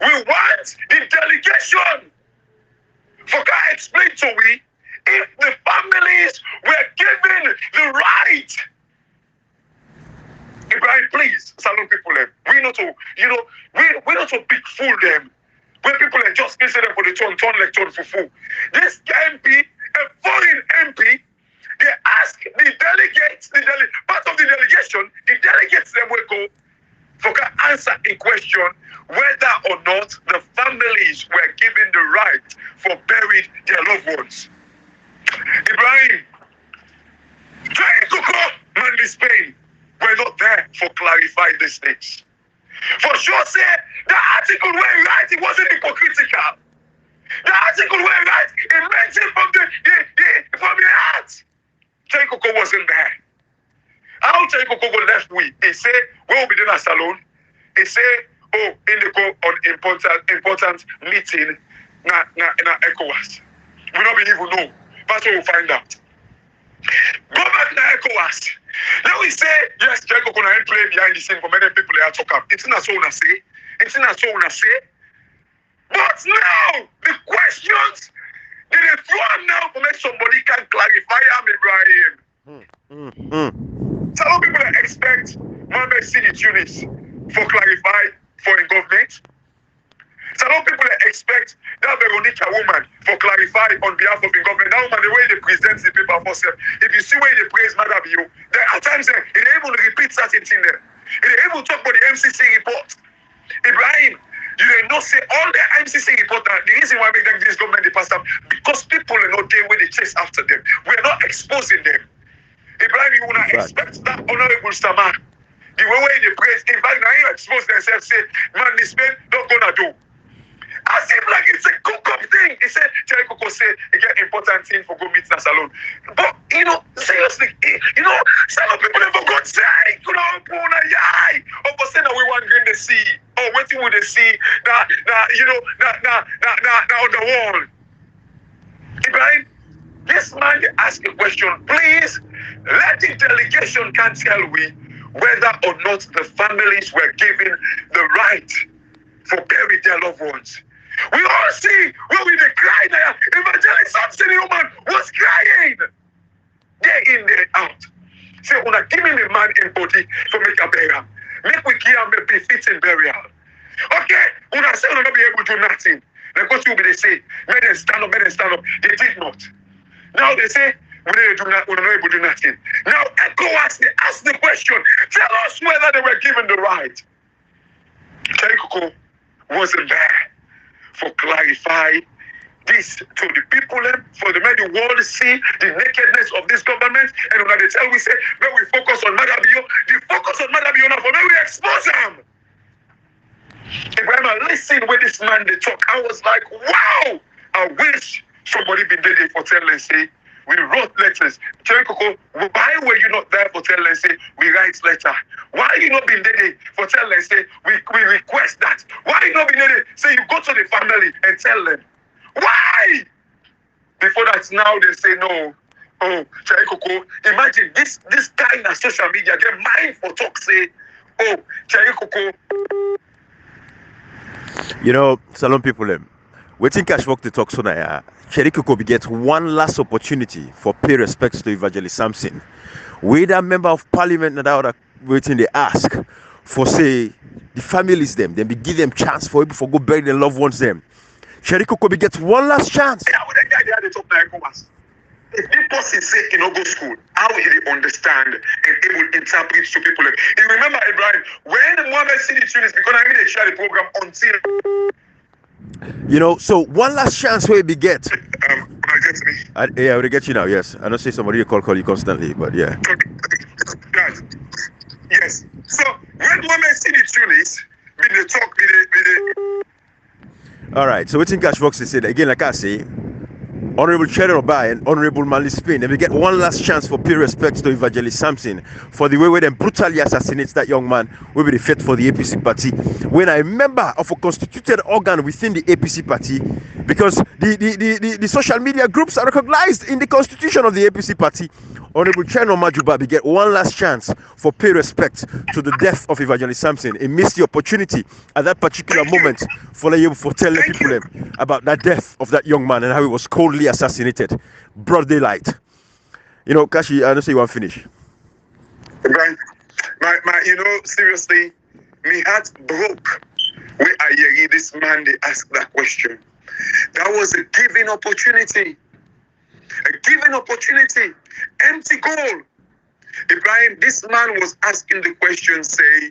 we want the delegation. For God explain to we, if the families were given the right. Ibrahim, please, Salon people them. We not to, we not to big fool them. When people are just missing them for the turn like turn for fool. This MP, a foreign MP, they ask the delegates, part of the delegation, the delegates them will go for can answer a question whether or not the families were given the right for burying their loved ones. Ibrahim, Cherry Coco, Manly Spain, were not there for clarify these things. For sure, say the article where he write, it wasn't hypocritical. The article where he write, it mentioned from the heart. Cherry Coco wasn't there. How Cherry Coco go left we? He say, we'll be doing a salon. He say, oh, in the go on important meeting na Ecowas. We don't even know. That's what we'll find out. Go back to Ecowas. Now we say, yes, Cherry Coco na play behind the scene for many people they are talking about. It's not so una say. It's not so una say. But now, the questions, they throw them now to make somebody can clarify them, Ibrahim. Some people expect Mohamed Sidi Tunis for clarify for in government. Some people expect that Veronica woman for clarify on behalf of the government. That woman, the way they present the paper for self, if you see where they praise Madam Bio, at times they're able to repeat certain things there. They're able to talk about the MCC report. Ibrahim, you know say all the MCC report, the reason why we think this government they pass them, because people are not there when they chase after them. We're not exposing them. Ibrahim, you wanna expect that Honorable Sama, the way they praise, in fact, now you expose themselves, say, man, this man don't gonna do. As if like it's a cook-up thing. He said, Cherry Coco say, it's an important thing for go meet in a salon. But, seriously, some people never got say, we want green the sea. Oh, waiting with the sea, on the wall. Ibrahim, this man they ask a question. Please, let the delegation can tell we whether or not the families were given the right for bury their loved ones. We all see when we cry now. Evangelist Samson Human was crying. Day in, day out. Say, una give me the man in body to make a burial. Make we give him a befitting burial. Okay, una say una not be able to do nothing. Then what you be they say, men them stand up, men them stand up. They did not. Now they say, we not not able to do nothing. Now Ecowas, they ask the question, tell us whether they were given the right. Cherikoko wasn't there for clarify this to the people, for the men the world to see the nakedness of this government. And when they tell we say, when we focus on Madabio, the focus on Madabio now for when we expose them. If I listen with this man they talk, I was like, wow, I wish somebody been there for tell and say, we wrote letters. Cherikoko, why were you not there for tell and say, we write letter? Why you not been there for tell and say, we request that? Why you not been there? Say you go to the family and tell them. Why? Before that, now they say no. Oh, Cherikoko, imagine this guy in social media get mind for talk say, oh, Cherikoko. You know, Salon people, waiting cash work to talk so now. Cherikoko will get one last opportunity for pay respects to Evangelist Samson. We that member of parliament that are waiting they ask for say the families them, then we give them chance for people for go bury their loved ones them. Cherikoko will get one last chance. Yeah, when the guy they had the talk now Ecowas. If the person say he no go school, how will he understand and able to interpret to people? You remember Ibrahim when Mohammed see the Tunis because I mean they share the program until. You know, so one last chance where we get. Get me. Yeah, I will get you now. Yes, I don't say somebody you call you constantly, but yeah. Yes. So when Mohammed see the Tunis, we they talk, All right. So waiting cash box said again, like I say, Honorable Cheryl Obai and Honorable Manley Spain, and we get one last chance for pay respects to Evangelist Samson for the way where they brutally assassinates that young man will be the fit for the APC party. When a member of a constituted organ within the APC party, because the social media groups are recognized in the constitution of the APC party, Honorable Cheno Majuba we get one last chance for pay respect to the death of Evangelist Samson. He missed the opportunity at that particular moment for telling people about that death of that young man and how he was coldly assassinated, broad daylight. You know, Kashi, I don't say you want to finish. Right. My, you know, seriously, my heart broke when I hear this man, they ask that question. That was a given opportunity. A given opportunity. Empty goal. Ibrahim, this man was asking the question, say,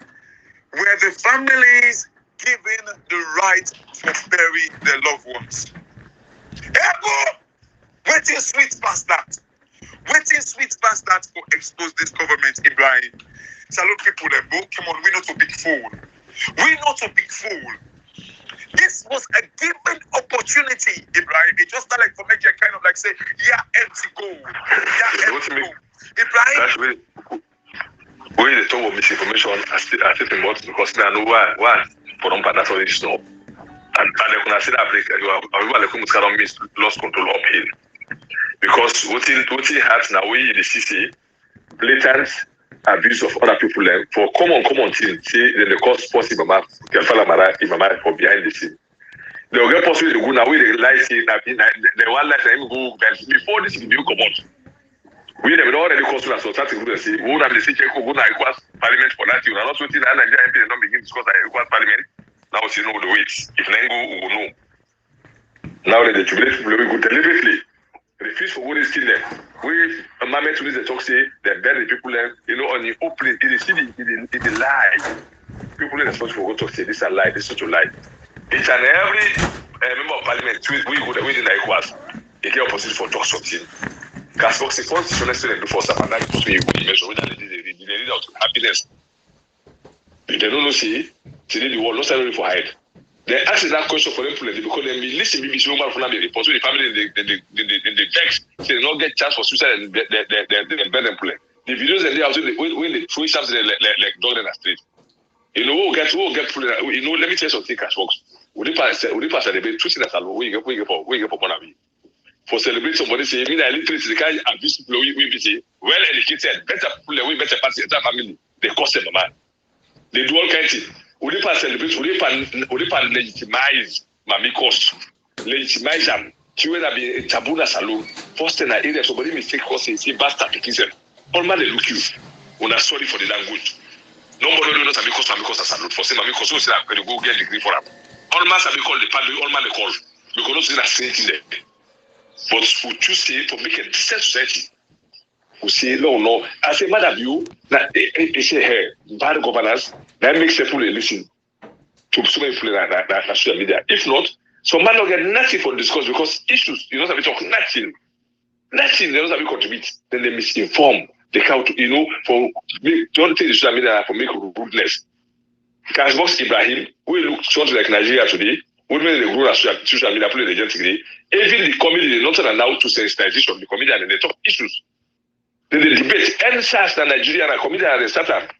were the families given the right to bury their loved ones? Ego! Waiting sweet past that. Waiting sweet past that for expose this government, Ibrahim. Salute people, come on, we're not a big fool. We're not a big fool. This was a given opportunity, Ibrahim. It just not like for make you kind of like say, yeah, empty goal. Yeah, empty goal. Ibrahim. When they talk about misinformation, I think about because I know why for them that's all this now. And when I say that you are lost control uphill. Because what it has now we the CC blatant abuse of other people for common thing, see then the cause possible can follow my for behind the scene. They will get possible to go now we realize the one life go before this video come out. We have already caused us to start to say, who have the CJ go na Ecowas Parliament for that you are not waiting and Nigeria MP not begin to discuss the Ecowas Parliament. Now you know the weights. If Nengo will know. Now the jubilate people will go deliberately refuse for what is still there. We Mohammed to the talk say that bury the people you know on the open in the city in the lie. People are responsible for what talk say this is a lie, this is such a lie. Each and every member of parliament we go the way in Ecowas. They get opposition for talk something. Because for the constitution do for some and that you could measure with the leader of happiness. They don't know see the world not salary for hide. They ask that question for them because they listen BBC woman from the report the family in the text say they not get chance for suicide and they burn them play. The videos and they also when they throw something like dog in the street. You know who get you know let me tell you something cash box. Would you pass the debate two things that we get for money. For celebrate somebody say me that literacy the kind abuse people we say well educated better people we better pass the family they cost them man. They do all kinds of things. Would they celebrate? Would they legitimize mamikos legitimize am tiwe na be tabuna salon first na area somebody mistake cause say bastard pikin all man dey look you una sorry for the language nobody do not sabi cause mamikos salon for say mamikos so say I go get degree for am all man sabi call the padre all man dey call because no say na same thing there but we choose say to make a decent society we say no as a madam you na say hey bad governance that makes people listen to so many people na social media. If not, some man don't get nothing for discuss because issues, you know, they talk nothing. They don't have to contribute. Then they misinform. They count, for don't take the social media for make rudeness. Casbox Ibrahim, we look something like Nigeria today, women they grow as social media play the agent today. Even the comedy, they not allow to sensitization, the comedian and they talk issues. Then they debate. And SAS and Nigeria and comedian and they start up.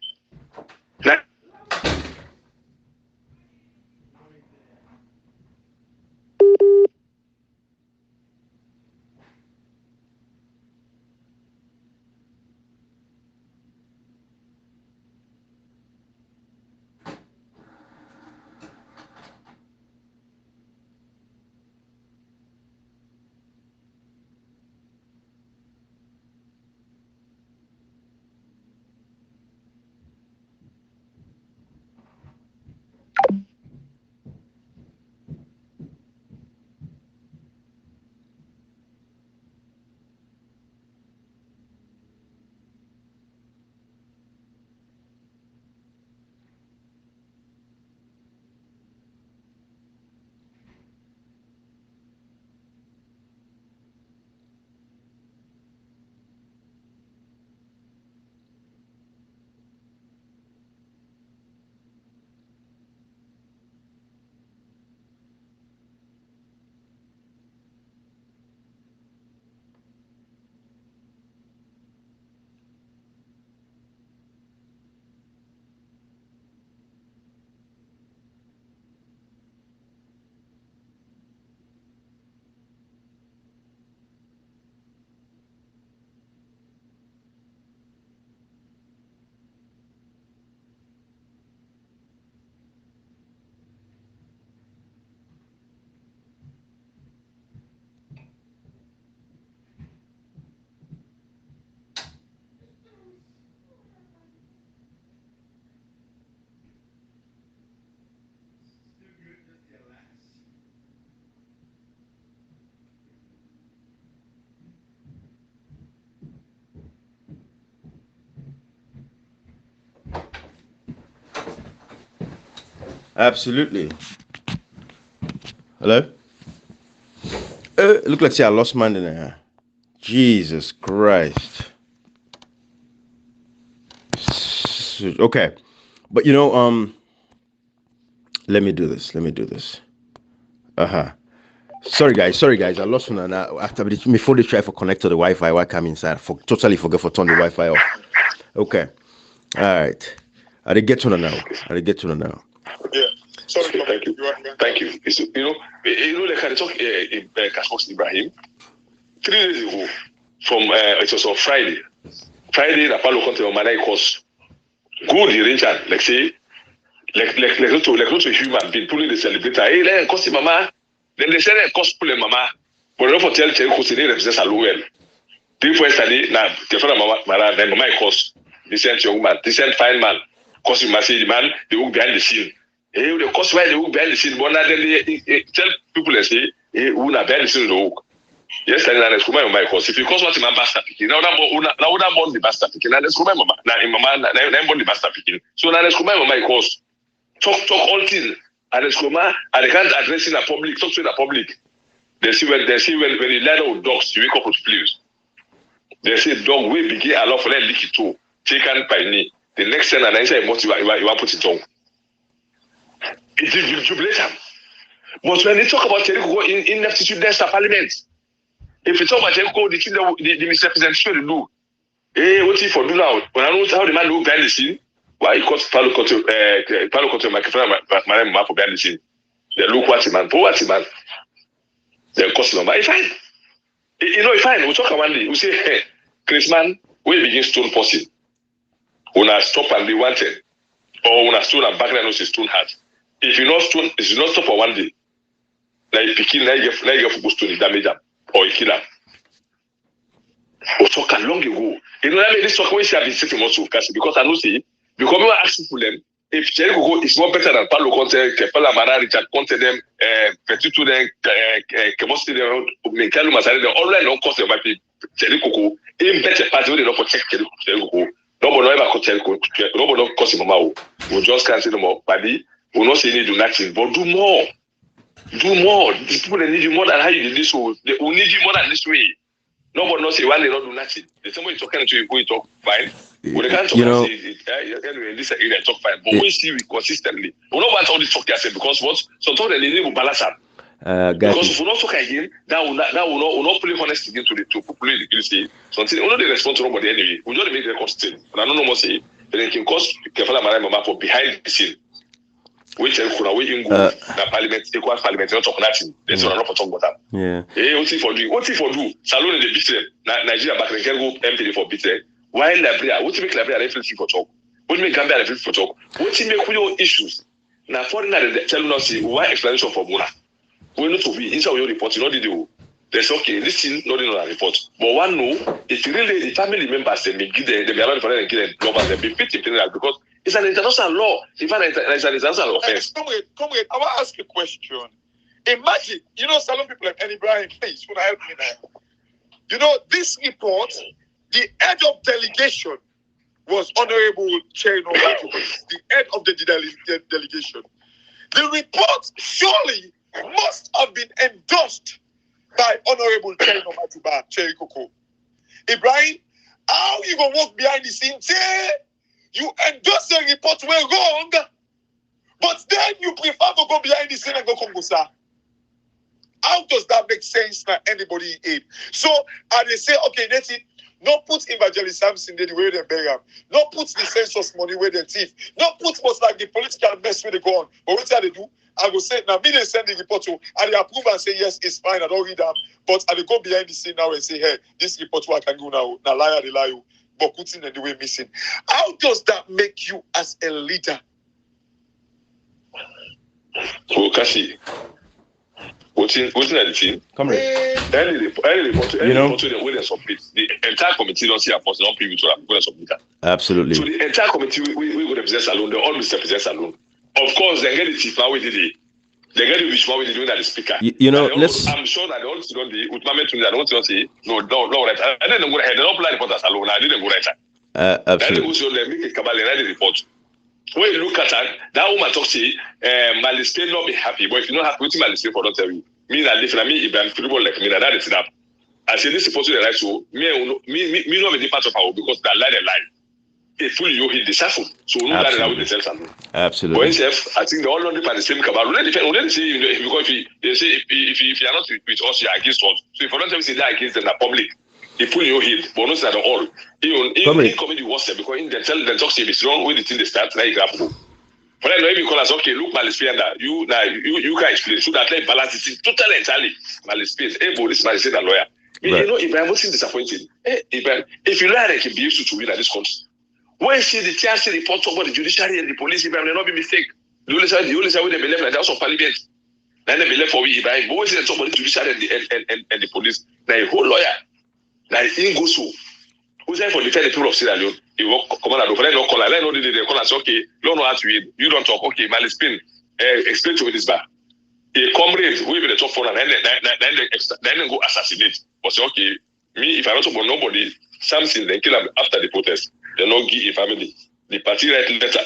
Absolutely. Hello? Look like I lost man in there. Jesus Christ. Okay. But let me do this. Sorry guys. I lost one and after before they try to connect to the Wi-Fi, I come inside. Totally forget to turn the Wi-Fi off. Okay. All right. I did get to now. Yeah. Sorry, thank you. Thank you. Like I talk Casbox Ibrahim 3 days ago from it was on Friday. The Palo Conte on my course. Good Richard, like say, like not to a human being pulling the celebrator. Hey, let cost mama. Then they say cost pull mama. But don't for tell Chelsea represents a low end. 3-4 yesterday now the father mama then mama cost decent young man, decent fine man. Cost you the man, they walk behind the scene. Hey, the cost why they walk behind the scene, but now then they tell people they say, hey, who na behind the scene they walk. Yes, and let's come my course. If you cause what my bastard picking, now that born the bastard picking, now let's come my mama. Now born the bastard picking. So now let's come my course. Talk all things. And let's come and they can't address in the public, talk to the public. They see when the ladder of dogs, you wake up with fleas. They say dog will begin allow for them lick it too. Taken by me. The next thing and I say what you want put it on. It is jubilation. But when they talk about ineptitude, there's a parliament. If you talk about the misrepresentation they do, what if for do now? When I know how the man do behind the scene, why he calls Palo Conte microphone my for behind the scene. They look what man, they cost number. If fine. If fine, we'll talk one day. We say, hey, Chris man, we begin stone person. When I stop and be wanted, or when I stone and background is stone hard. If you not stone, it's not stop for one day. you picking, now you get focused to the damage or you kill them. We talk long ago. You know, I mean, this talk when she have been sitting also because I know see because we were asking for them. If Jericho is more better than Paulo Conte, Kepala Mara, Richard Conte, them, Petit to them, Kemosti, them, Mekalu Masari, them, all right, no cost them, but Jericho, in better parts, we don't protect Jericho. Nobody ever cost Jericho, nobody cost him more. We just can't say no more. Paddy, we not say need do nothing, but do more. Do more. These people they need you more than how you did this way. They will need you more than this way. Nobody not say why they don't do nothing. The same way you talking to you, we talk fine. When they can't talk, anyway, in this area talk fine. But we see consistently. We don't want all this talk here because what sometimes they need to balance up. Because if we don't talk again, that will not play honest again to people in the community. Something we know they respond to nobody anyway. We just make the constant. And I don't know what say. They can cause careful mama for behind the scene. Which kuna we in go na parliament, Ecowas parliament, not talk nothing. There's not for talk about that. Yeah. What if for do? Salon in the business. Nigeria back can go empty for business. Why Liberia? What make Liberia refreshing for talk? What make Gambia refreshing for talk? What make your issues? Now foreigner tell us why explanation for Muna. We need to be inside your report. You know the there's okay. This thing not in our report. But one know it's really the family members they give them they allow the foreign and give them government they be fit in because it's an international law. In fact, it's an international offense. Comrade, I want to ask a question. Imagine, you know, some people like Annie Bryan, please, want to help me now. You know, this report, the head of delegation was Honorable Cherno, the head of the delegation. The report surely must have been endorsed by Honorable Cherno Matuba, Cherry Coco. Ibrahim, how you going to walk behind the scenes? You endorse the report were wrong, but then you prefer to go behind the scene and go Kongosa. How does that make sense to anybody in aid? So, and they say, okay, that's it. Not put Evangelist Samson the way they bury him. Not put the census money where they thief. Not put most like the political mess where they go on. But what they do? I will say, now me they send the report to, and they approve and say, yes, it's fine, I don't read them. But I will go behind the scene now and say, hey, this report what I can do now. Now liar, they lie you. But putting the way missing. How does that make you as a leader? So Kashi, what's in the team? Comrade. Any report where they submit, the entire committee don't see a person, don't preview to that, go and submit that. Absolutely. So the entire committee we go represent alone, they all represent alone. Of course, they get the chief now with the they get the Vishma with doing that the speaker. I'm sure that they all sit on the with my mentor, I don't say no right. I didn't go ahead, they don't apply reporters alone, I didn't go right. Absolutely. Then they make a cabal and the report. When you look at that woman talk say, Malispe not be happy, but if you not happy, what Malispe for don't tell you. Me that different, me if I'm people like me, that is enough. I say this is supposed to be right, so me not be part of our because that lie. They fully you hit the shuffle, so we know that with the self alone. Absolutely. But I think they all know by the same cabal. We let say because if you are not with us, you are against us. So if you don't tell me say that against them, the public, they fully you hit, but not at all. Even comedy was there because in the tell the talk say it's wrong with the thing they start now you grab. But I know if you call us okay, look Malispe that you can explain so that let balance it totally entirely. Malispe, this man is a lawyer. Right. You know, if I'm not disappointed, if you learn like be used to win at this country. When you see the TRC report about the judiciary and the police, if I may not be mistake, the only side where they believe like the House of Parliament, then they believe for we Ibrahim. But when you see the talk about the judiciary and the police, now a whole lawyer, now in go so, who's there for defend the people of Sierra Leone? He walk commander, no friend, no call. I know they call us okay. Don't know how to read. You don't talk okay. Malispin, explain to me this bar. A comrade, we be the top phone and then go assassinate. But say okay, me if I don't talk about nobody, something they kill him after the protest. They not give a family. The party write letter.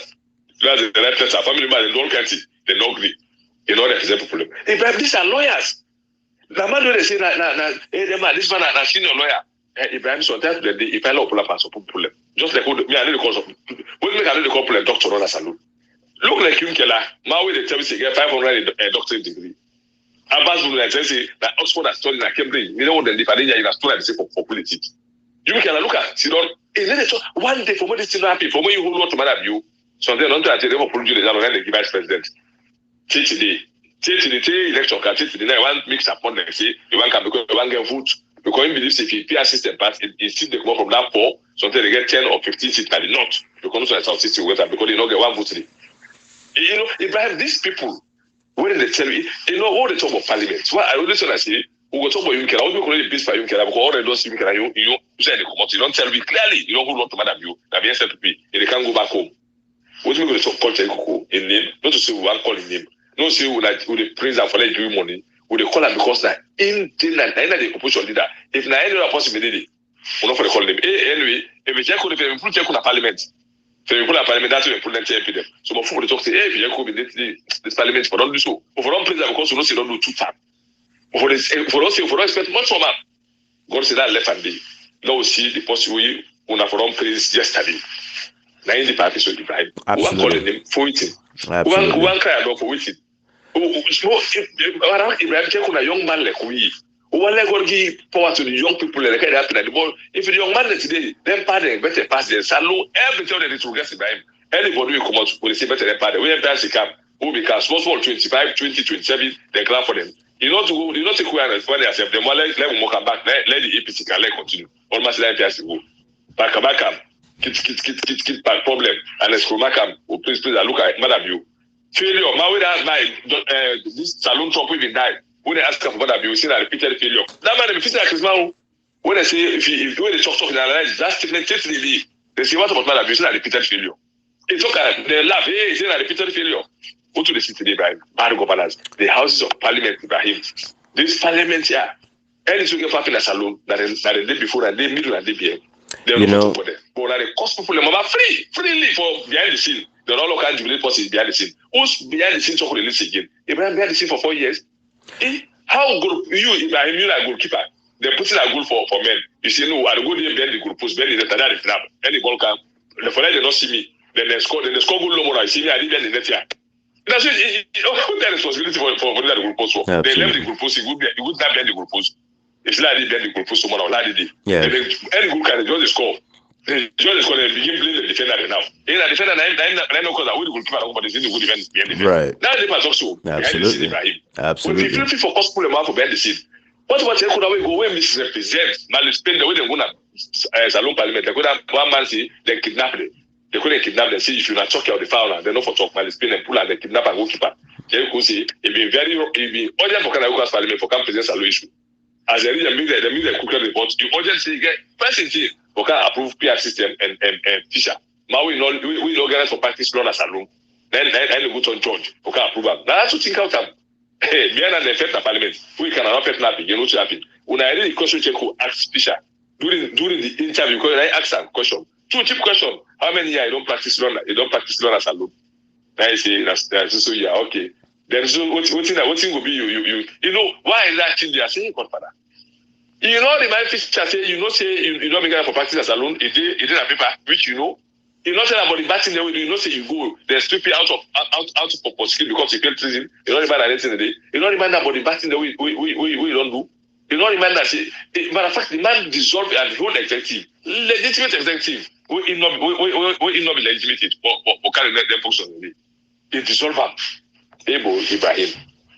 That's the right letter. Family man in the whole country, they not agree. They not represent the problem. If these are lawyers. The man they say this man a senior lawyer. Ibrahim sometimes if I love problem, problem. Just like me, I need the cause of what make I need the call problem doctor on a salon. Look like Kim Keller. Now we they tell me say get 500 doctorate degree. Abbas will say that Oxford has studied at Cambridge. You know what the difference in a student say for politics. You can look at sit down. One day for when this thing happen, for when you hold on to my view, something don't tell them for the and the vice president. Take today election can take today. One mix upon them say you want because you want get vote. Because he believes if he PR system pass, it still they come from that 4, sometimes they get 10 or 15 seats at the north. Because South City because they don't get one vote today. You know, Ibrahim, these people, When they tell me, all they talk about parliament. Well, I always say, we go talk about you. I'll be calling this for you. Because all they don't see you. You say you don't tell me clearly. You don't hold on to Madam you. Now be SLP. And they can't go back home. What we going to talk culture in name? Not to say we want call in name. Not to say we praise and for let you money. We call them because that in the opposition leader. If na any other possibility, we not for the call them. Anyway, if we check on the parliament. So you put a parliament that's when you put them them. So before they talk say, hey, if you come in this parliament, but don't do so. But for don't praise them because you know say don't do too far. For don't expect much from them. God said that left and day. Now we see the possible una for don't praise yesterday. Now in the party so Ibrahim. One calling them for waiting. One cry about for waiting. Ibrahim check on a young man like we. One let God give power to the young people like that happen at the ball. If the young man today, then pardon better pass their salon every time that it will get Ibrahim. Anybody will come out will say better than pardon. We have to come who become small 25, 20, 27, they clap for them. You know to go, you know to go and when they accept them, let them come back, let the APC can let continue. Almost like they go. Back kid back problem and let's go back oh please look at Madam you. Failure, my way that my this saloon top even died. When they ask for Madam you see that repeated failure. That man if it's like Christmas when they say if when they talk in analyze that statement totally they say what about Madam you see that repeated failure. It's okay, they laugh, hey, it's a repeated failure. Go to the city, Ibrahim, bad governance, the houses of parliament, Ibrahim. This parliament here, any single family in a saloon that the day before and day middle and day behind. You know, but the cost people are freely for behind the scene. They're all local jubilee forces behind the scene. Who's behind the scene talk release again? Ibrahim behind the scene for 4 years. How good you Ibrahim, you like goalkeeper? They're putting a goal for men. You see, no, I go there behind the goal post, behind the net, any ball camp. The for they don't see me. Then they score goal no more. I see me, I didn't the net here. That's it. Put that responsibility for the goal post. They left the goal post. It would not behind the goal post. If I did the goal post, someone or lady. Yeah. Any good can just score. The judge is going to begin blaming the defender now. In the defender, I know because I will keep out, but it's in the good defense. Right. Now they pass also. Absolutely. Absolutely. If you focus pull them out for behind the scene, what they could have go when misrepresent, malspend the way they go to Salon Parliament. They could have one man say they kidnap them. They couldn't kidnap them. See if you not talk out the foul, they're not for talk. Malspend and pull and they kidnap and goalkeeper. They could say it be very urgent for Canada Parliament for come present Salon issue. As a reason, they mean the cooker report. You urgent say get first thing. We can approve PR system and Fisher. Now we organize for practice law as a room. Then we go to George. We can approve them. Now that's to think out them. Hey, beyond the effect of parliament, we can not affect nothing. You know what happen. When I read the question check who asked Fisher during the interview, because I asked a question. Two cheap question. How many years you don't practice law? You don't practice law as a room. I say that's so yeah, okay. Then so what thing will be you know why is that thing they are saying, Godfather? You know the man Fisher say you know say you don't make it for practice as alone. It did a paper which you know say about the batting the way you know say you go they strip you out of prosecution because you can't treason. You know the man anything today. You know the man about the batting the way we don't do. You know the man that say matter of fact the man dissolve and whole executive legitimate executive we not be legitimate for carrying them function today. He dissolve them. Able Ibrahim.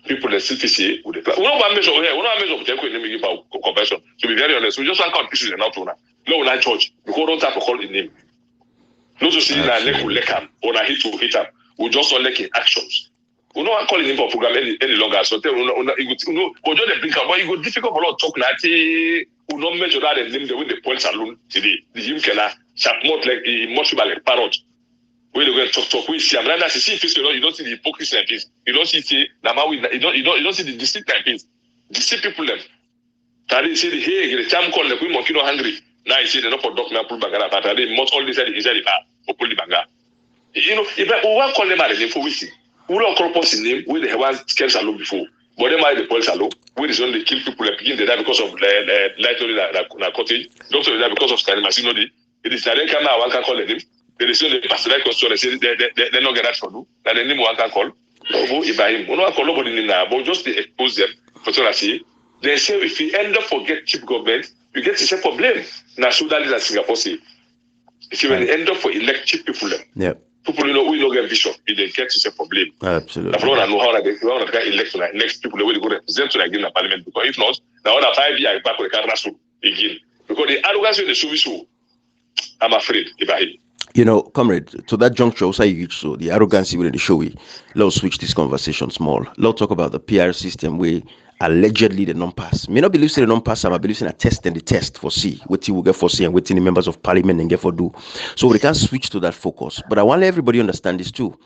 People that still see with the class. We don't measure here. We don't measure the economic conversion. To be very honest, we just can't count issues enough to know. No, not church. Because don't have to call in name. Not to see that leg will lick him or hit to hit him. We just don't like actions. We don't call him for program any longer. So tell you know, but just the bring up. But it go difficult for us to talk that. We don't measure that and name the way the points alone today. The him can sharp more like much like parrot. We don't go talk. We see. I'm not see if you don't see the hypocrisy and things. You don't see you don't see the distinct and things. Deceive people them. Tadi say hey, the cham call the we monkey no hungry. Now you see the no for doc na pull bangara. But they must all this is the bar for pull the banga. You know, if we want call them at the name for we see. We don't call person name. We the one scams alone before. But they might the police alone. We is only kill people like begin they die because of light only na cottage. Doctor die because of scanning. It is direct camera one can call them. They listen to the pastoral question. They say they not get that for you. That the name one can call. No, Ibrahim. We don't call nobody now, but just to expose them. For so I say, they say if you end up forget cheap government, you get yourself a blame. Now so that is as Singapore say. If you end up for elect cheap people, people we don't get vision. If they get yourself a blame. Absolutely. I know how they get election next people the way they go represent to again the parliament. Because if not, now another 5 years back with the car again. Because the arrogance in the service, I'm afraid, Ibrahim. Comrade, to that juncture, also you reach so the arrogancy within the show. Let's switch this conversation small. Let's talk about the PR system where allegedly the non-pass. May not believe in the non-pass, I believe in a test and the test for C. What you will get for C and what the members of parliament and get for do. So we can switch to that focus. But I want everybody to understand this too.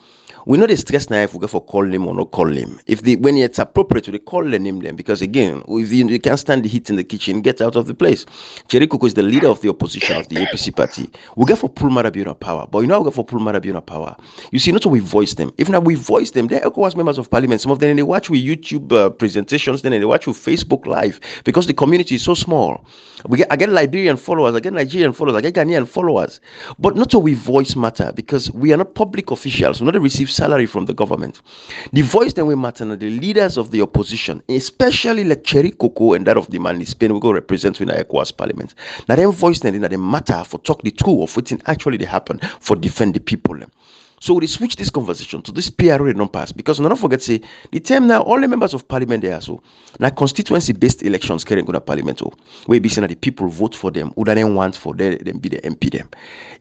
We know the stress now if we go for call name or not call name. When it's appropriate, we call the name them because again, if you can't stand the heat in the kitchen, get out of the place. Jerry Koko is the leader of the opposition of the APC party. We get for pull Marabiona power, but we get for pull Marabiona power. You see, not so we voice them. If not we voice them, they're Ecowas members of parliament. Some of them they watch with YouTube presentations, then they watch with Facebook Live because the community is so small. I get Liberian followers, I get Nigerian followers, I get Ghanaian followers, but not so we voice matter because we are not public officials. We not receive salary from the government. The voice that we matter are the leaders of the opposition, especially like Cherry Coco and that of the man in Spain, we go represent in the ECOWAS parliament. Now them voice that they matter for talk the truth of what actually they happen for defend the people. So we switch this conversation to this PRO non-pass because don't forget say the term now all the members of parliament there so now constituency-based elections carrying go to parliament where be saying that the people vote for them who don't want for them be the MP them.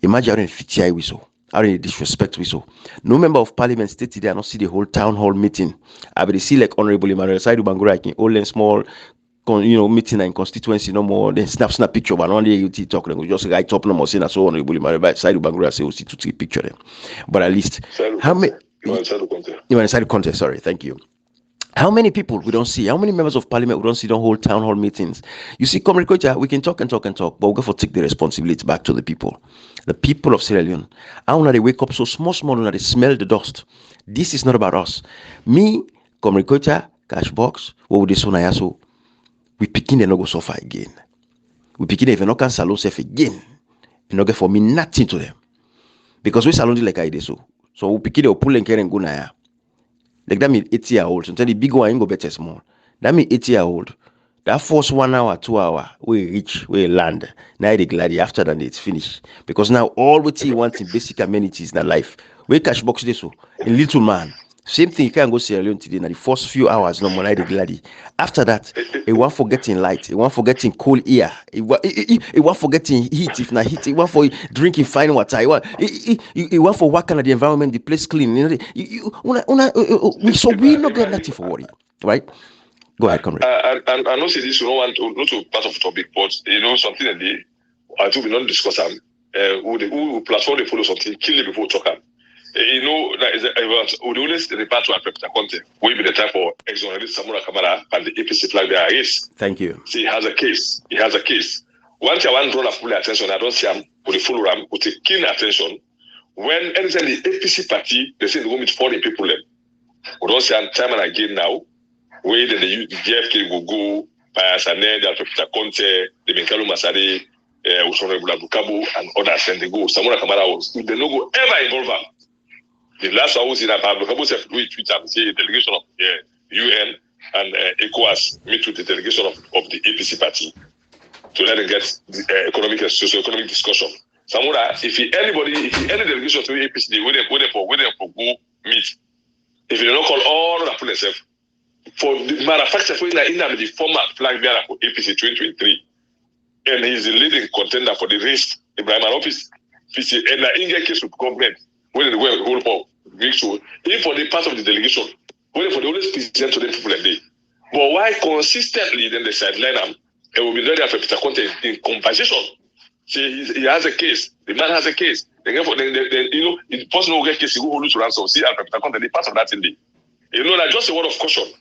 Imagine how FTI we so. How disrespect we so. No member of parliament stated there not see the whole town hall meeting. I will see like Honorable Emmanuel Saidu Bangura in old and small meeting and constituency no more. Then snap picture but on the UT talk them just write up no more saying so Honorable Emmanuel Saidu Bangura say we see to take picture them. But at least how many you want to contest, sorry, thank you. How many people we don't see? How many members of parliament we don't see don't hold town hall meetings? You see, Comrade Kocha, we can talk, but we'll go for take the responsibility back to the people of Sierra Leone. How when they wake up so small, when they smell the dust. This is not about us. Me, Comrade Kocha, Cashbox, what would this one so? We picking they not go suffer again. We picking if they not can salon self again. You not get for me nothing to them. Because we salon like I did so. So we picking they pull and carry and go na. Like that mean 80-year-old. So the big one ain't go better small. That mean 80-year-old. That first 1 hour, 2 hour, we reach, we land. Now they glad after that it's finished. Because now all what you want in basic amenities in their life. We cash box this so in little man. Same thing you can't go Sierra Leone today. Now the first few hours no more they glad. After that, it won't forgetting light, it won't forgetting cool air, it won't forgetting heat if not heat, it won't for drinking fine water, it won't for working at the environment, the place clean. So we not get nothing for worry, right? Go ahead, Conrad. I know say this you don't want to not to part of the topic, but something that I think we don't discuss them. Who platform they follow something, kill it before talk them. That is we always refer to Peter Conte. We be the time for exonerate Samura Kamara and the APC flag there is. Thank you. See, he has a case. Once I want to draw full attention, I don't see him with the full ram with a keen attention. When anytime the APC party, they say they go meet 40 people them. We don't see him time and again now. Where the JFK will go, Payasane, Peter Conte, the Minkalo Masari, Honorable Bukabo, and others, and they go. Samura Kamara was they no go ever involve them. The last one was in Pablo Cabo said we Twitter, say the delegation of the UN and ECOWAS meet with the delegation of the APC party to let them get the economic and socio-economic discussion. Samura, if any delegation to the APC, they wait for go meet. If you don't call all the police for the manufacturer for in the former flag bearer for APC 2023, and he's the leading contender for the race. Ibrahim office, and the India case with government. When they were hold for make sure if for the part of the delegation, when for the always present to the people like they. But why consistently then they sideline them, it will be ready for Peter Conte in conversation. See, he has a case, the man has a case. Then the person who get case, he will hold to ransom. See, and Peter Conte, the part of that thing. That's just a word of caution.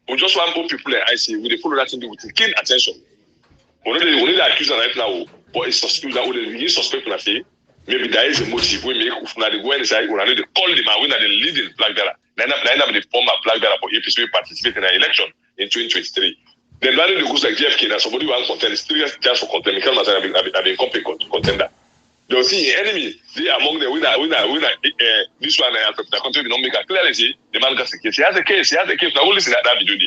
We just want more people like I see with the follow that thing with keen attention. We need the accuser right now, but it's suspect that we suspect that say. Maybe there is a motive we make now the go inside when they call them and when they leading flag bearer. Then the former flag bearer for APC participate in an election in 2023. Then rather the goes like JFK that somebody who contend is 3 years chance for contend. Michael Mazar have been contender. They'll see enemy they among the winner this one the country will not make a clearly see the man has a case. He has a case. Now we'll listen at that video.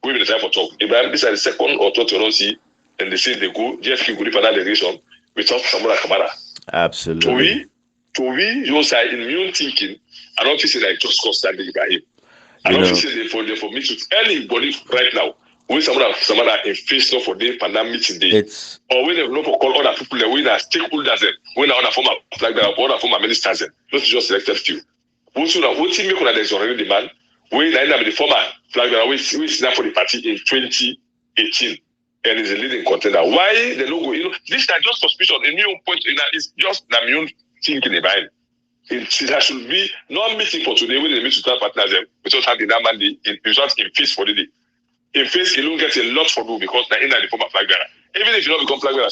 We will time for talk. Ibrahim, this is the second or third you don't see, and they say they go JFK go for that delegation without Samura Kamara. Absolutely. To we, you say in immune thinking, I don't feel like just standing by him. I don't feel they for me to anybody right now. when someone in face for the pandemic meeting day, or when they for call other people, when are stakeholders, when are other former flag bearer, other former ministers, not just selected few. What team make there's already demand? When I end the former flag bearer, we sit for the party in 2018, and is a leading contender. Why the logo? This is just suspicion. In my own point, it's just the immune thinking about it. There should be no meeting for today when they meet to partners without having that mandate in result in face for the day. In face, you don't get a lot for you because they're in the form of flag bearer. Even if you don't become flag bearer,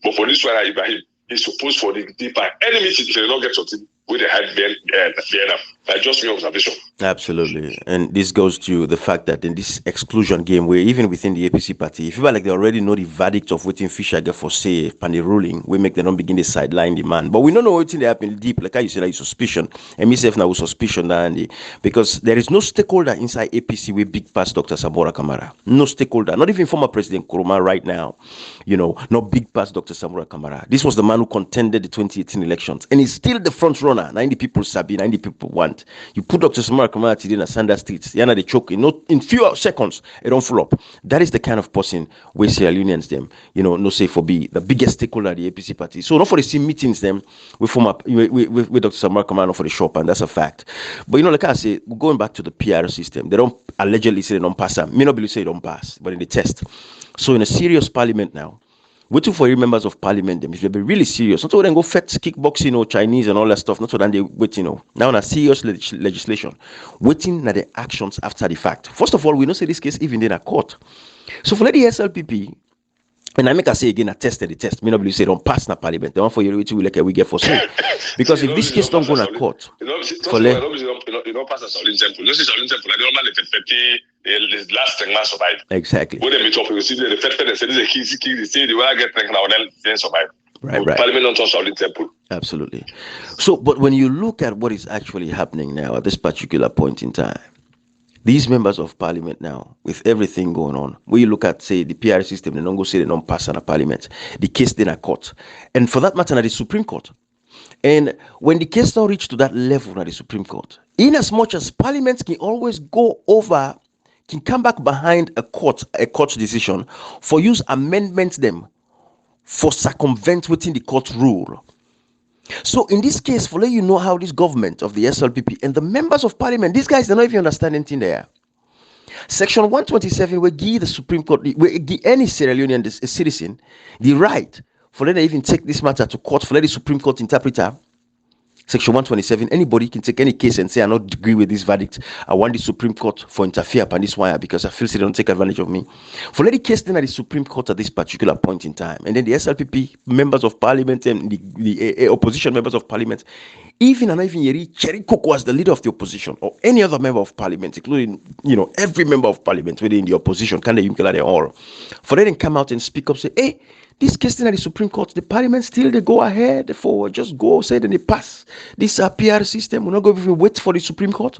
but for this one, Ibrahim is supposed for the deeper. Any meeting, if you don't get something, with the high BNF. That's just my observation. Absolutely. And this goes to the fact that in this exclusion game, where even within the APC party, if people like they already know the verdict of waiting Fisher get for say and the ruling, we make them not begin to sideline the man. But we don't know what they happen deep, like you said, like suspicion. And myself now with suspicion, because there is no stakeholder inside APC with big past Dr. Samora Kamara. No stakeholder, not even former President Nkrumah right now, not big past Dr. Samora Kamara. This was the man who contended the 2018 elections, and he's still the front runner. 90 people sabi, 90 people want. You put Dr. Samara Kamara today in a Sanders Street, they choke. In few seconds, it don't full up. That is the kind of person we Sierra Leoneans them, no say for be the biggest stakeholder of the APC party. So not for the same meetings them with Dr. Samara Kamara, not for the shop, and that's a fact. But like I say, going back to the PR system, they don't allegedly say they don't pass. May not believe say they don't pass, but in the test. So in a serious parliament now, waiting for members of parliament, them if they be really serious, not so then go fetch kickboxing or Chinese and all that stuff, not so then they wait, now in a serious legislation, waiting at the actions after the fact. First of all, we don't say this case even in a court. So for the SLPP, and I make I say again, I tested the test. Me not believe say don't pass na parliament. The one for you we like we get for say. Because if this case don't go to court, you don't pass a solid temple. This is solid temple. I don't mind the last thing man survive. Exactly. When they meet up, you see the fed they say this is a key. They say the way I get now then survive. Right. Parliament don't touch solid temple. Absolutely. So, but when you look at what is actually happening now at this particular point in time, these members of parliament now, with everything going on, when you look at, say, the PR system, they don't go say they don't pass on a parliament. The case then a court. And for that matter, at the Supreme Court. And when the case now reach to that level at the Supreme Court, in as much as parliament can always go over, can come back behind a court decision for use amendments them for circumvent within the court rule. So in this case, for let you know how this government of the SLPP and the members of parliament, these guys, they don't even understand anything there. Section 127 will give the Supreme Court, will give any Sierra Leonean citizen the right for let them even take this matter to court, for let the Supreme Court interpreter. Section 127, anybody can take any case and say, I not agree with this verdict. I want the Supreme Court for interfere upon this wire because I feel they don't take advantage of me. For let the case then at the Supreme Court at this particular point in time. And then the SLPP members of parliament and the opposition members of parliament, even Yeri Cherry Coco as the leader of the opposition or any other member of parliament, including, every member of parliament within the opposition, can they all, for them to come out and speak up, say, hey, this case in the Supreme Court, the parliament still they go ahead for just go say then they pass this PR system. We're not going to even wait for the Supreme Court,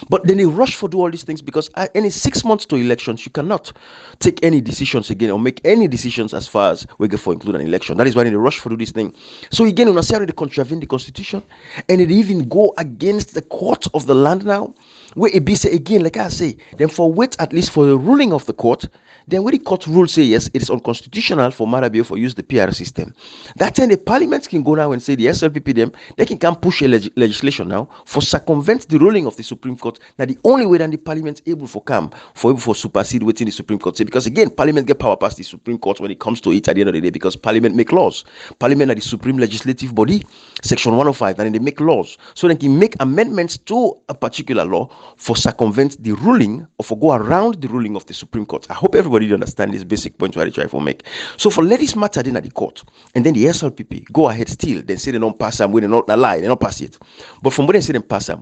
but then they rush for do all these things because any 6 months to elections, you cannot take any decisions again or make any decisions as far as we get for include an election. That is why they rush for do this thing. So again, when I say they contravene the constitution and it even go against the court of the land now, where it be say again, like I say, then for wait at least for the ruling of the court. Then when the court rule say yes, it is unconstitutional for Marabio for use the PR system. That time the parliament can go now and say the SLPP them, they can come push a legislation now for circumvent the ruling of the Supreme Court. Now the only way that the parliament able for come for supersede within the Supreme Court say, because again, parliament get power past the Supreme Court when it comes to it at the end of the day, because parliament make laws. Parliament are the supreme legislative body, section 105, and then they make laws. So they can make amendments to a particular law for circumvent the ruling or for go around the ruling of the Supreme Court. I hope everybody understand this basic point where I try to make. So for let this matter then at the court, and then the SLPP go ahead still, then say they don't pass them, when they not lie, they don't pass it. But from when they say they pass them,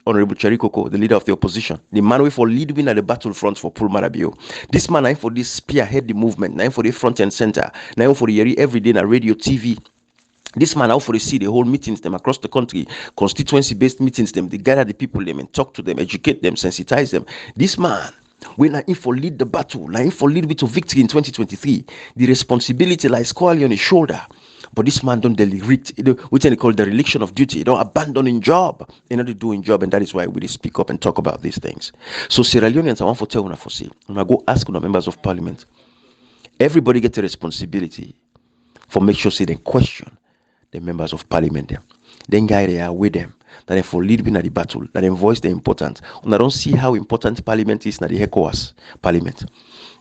Honorable Cherry Coco, the leader of the opposition, the man way for lead win at the battlefront for Paul Marabio. This man, for this spearhead the movement, now for the front and center, now for the Yeri every day on radio, TV. This man out for the see the whole meetings them across the country, constituency-based meetings them, they gather the people them and talk to them, educate them, sensitize them. This man, when I for lead the battle, I for lead with to victory in 2023, the responsibility lies squarely on his shoulder. But this man don't derelict, which they call dereliction of duty. Don't abandoning job in order to doing job, and that is why we speak up and talk about these things. So Sierra Leoneans, I want to tell you for say, when I go ask the members of parliament, everybody gets a responsibility for make sure say they question the members of parliament them. Then guy they are with them, that they for leading at the battle, that they voice the importance. And I don't see how important parliament is na the Ecowas parliament.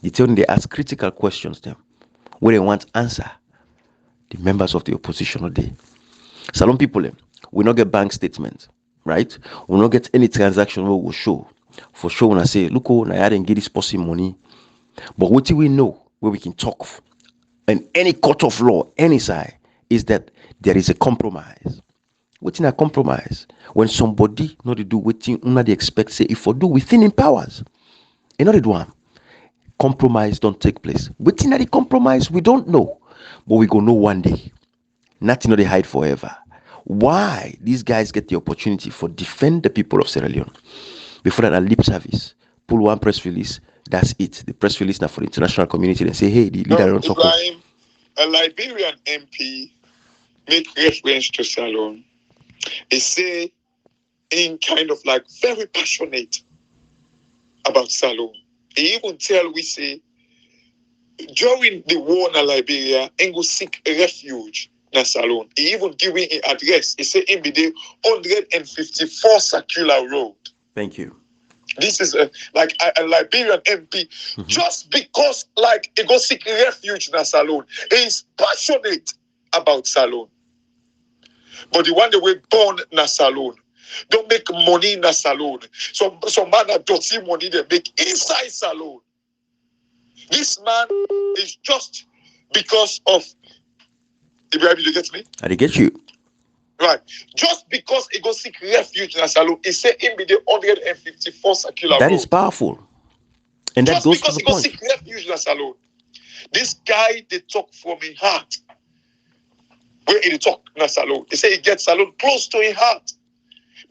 They tell them they ask critical questions them, where they want answer. The members of the opposition all day. Salon people, we not get bank statements, right? We not get any transaction where we show. For sure, when I say, look, I didn't get this person money. But what do we know where we can talk of? And any court of law, any side, is that there is a compromise. What's in a compromise? When somebody not to do what they expect, say, if for do within in powers, in order to do compromise don't take place. What's in the compromise, we don't know. But we go know one day. Nothing they hide forever. Why these guys get the opportunity for defend the people of Sierra Leone? Before that, a lip service, pull one press release, that's it. The press release now for the international community. They say, hey, the leader don't talk. A Liberian MP make reference to Salon. He say, in kind of like very passionate about Salon. He even tell we say, during the war in Liberia, and go seek refuge in Salon. He even give me an address. He say in the 154 Circular Road. Thank you. This is a Liberian MP. Just because like he go seek refuge in Salon. He is passionate about Salon. But the one that we born in Salon don't make money in Salon. Some man that dirty money they make inside Salon. This man is just because of Ibrahim, you get me? I get you. Right. Just because he go seek refuge in Salon, he say in the 154 Circular That Road. is powerful. And that just goes because to the he go point. seek refuge in Salon. This guy they talk from his heart. Where he talk in Salon. He say he gets Salon close to his heart.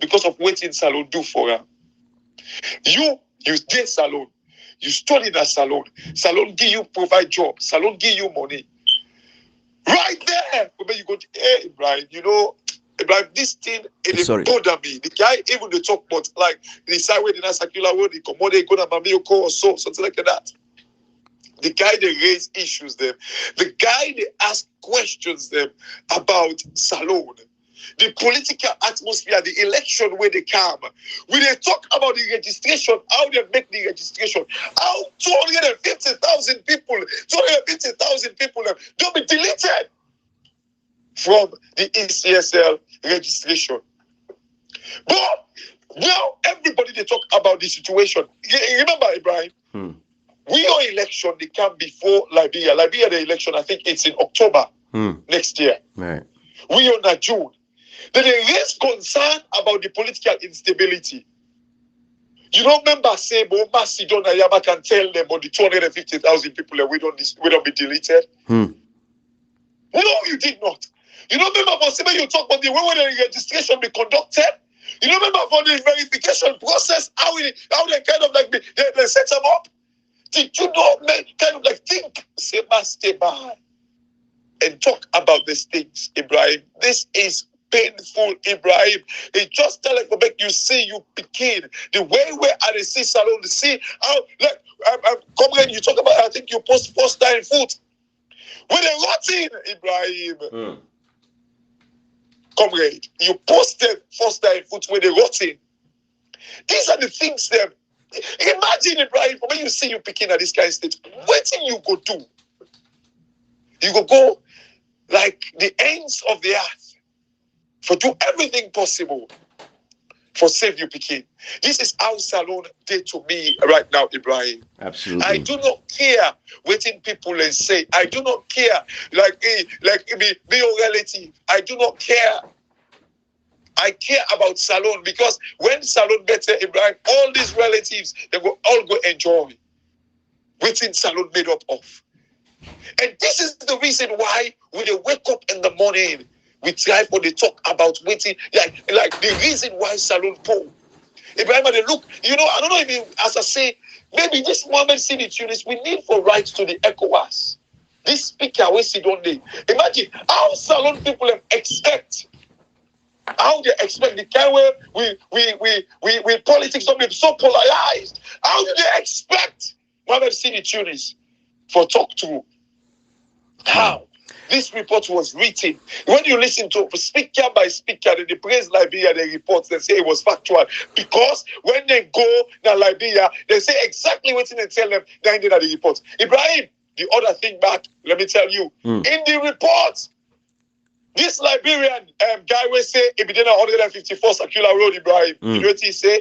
Because of what in Salon do for him. You get Salon. You study in a Salon. Salon give you provide job. Salon give you money. Right there. When you go to Ibrahim, you know, Ibrahim, this thing, it bother me. The guy even the talk about like the side where the circular road, the commodity go to Mamiyoko or so, something like that. The guy they raise issues them. The guy they ask questions them about Salon. The political atmosphere, the election where they come. When they talk about the registration, how they make the registration, how 250,000 people don't be deleted from the ECSL registration. But now everybody they talk about the situation. Remember, Ibrahim, we are election, they come before Liberia. Liberia, the election, I think it's in October next year. Right. We are in June. Then they raise concern about the political instability. You don't remember say, but Macedonia Yaba can tell them about the 250,000 people that we don't be deleted? No, you did not. You don't remember for say you talk about the way the registration be conducted? You don't remember for the verification process, how they kind of like they set them up? Did you not kind of like think, say, stay by and talk about these things, Ibrahim? This is painful, Ibrahim. It just tell like make you see you begin the way where I see Salon, to see how like comrade you talk about. I think you post first time food when they rotting, Ibrahim. Comrade, you posted first time food when they rotting. These are the things that imagine, Ibrahim, when you see you picking at this kind of state, what thing you go do? You go like the ends of the earth. For do everything possible for save you, Pekin. This is how Salon did to me right now, Ibrahim. Absolutely. I do not care what people and say. I do not care like be your relative. I do not care. I care about Salon because when Salon better, Ibrahim, all these relatives they will all go enjoy. Waiting Salon made up of. And this is the reason why when they wake up in the morning, we try for the talk about waiting, like the reason why Salon Paul. Ibrahim, they look, you know, I don't know if as I say, maybe this moment see the Tunis, we need for rights to the Ecowas. this speaker we see don't they? Imagine how Salon people expect. How they expect the kind where we politics don't be so polarized. How do they expect Mohammed Sidi Tunis for talk to? How? This report was written. When you listen to speaker by speaker, they praise Liberia, they report, they say it was factual. Because when they go to Liberia, they say exactly what they tell them, they ended at the report. Ibrahim, the other thing back, let me tell you, in the report, this Liberian guy will say, if it 154 Circular Road, Ibrahim, you know what he say?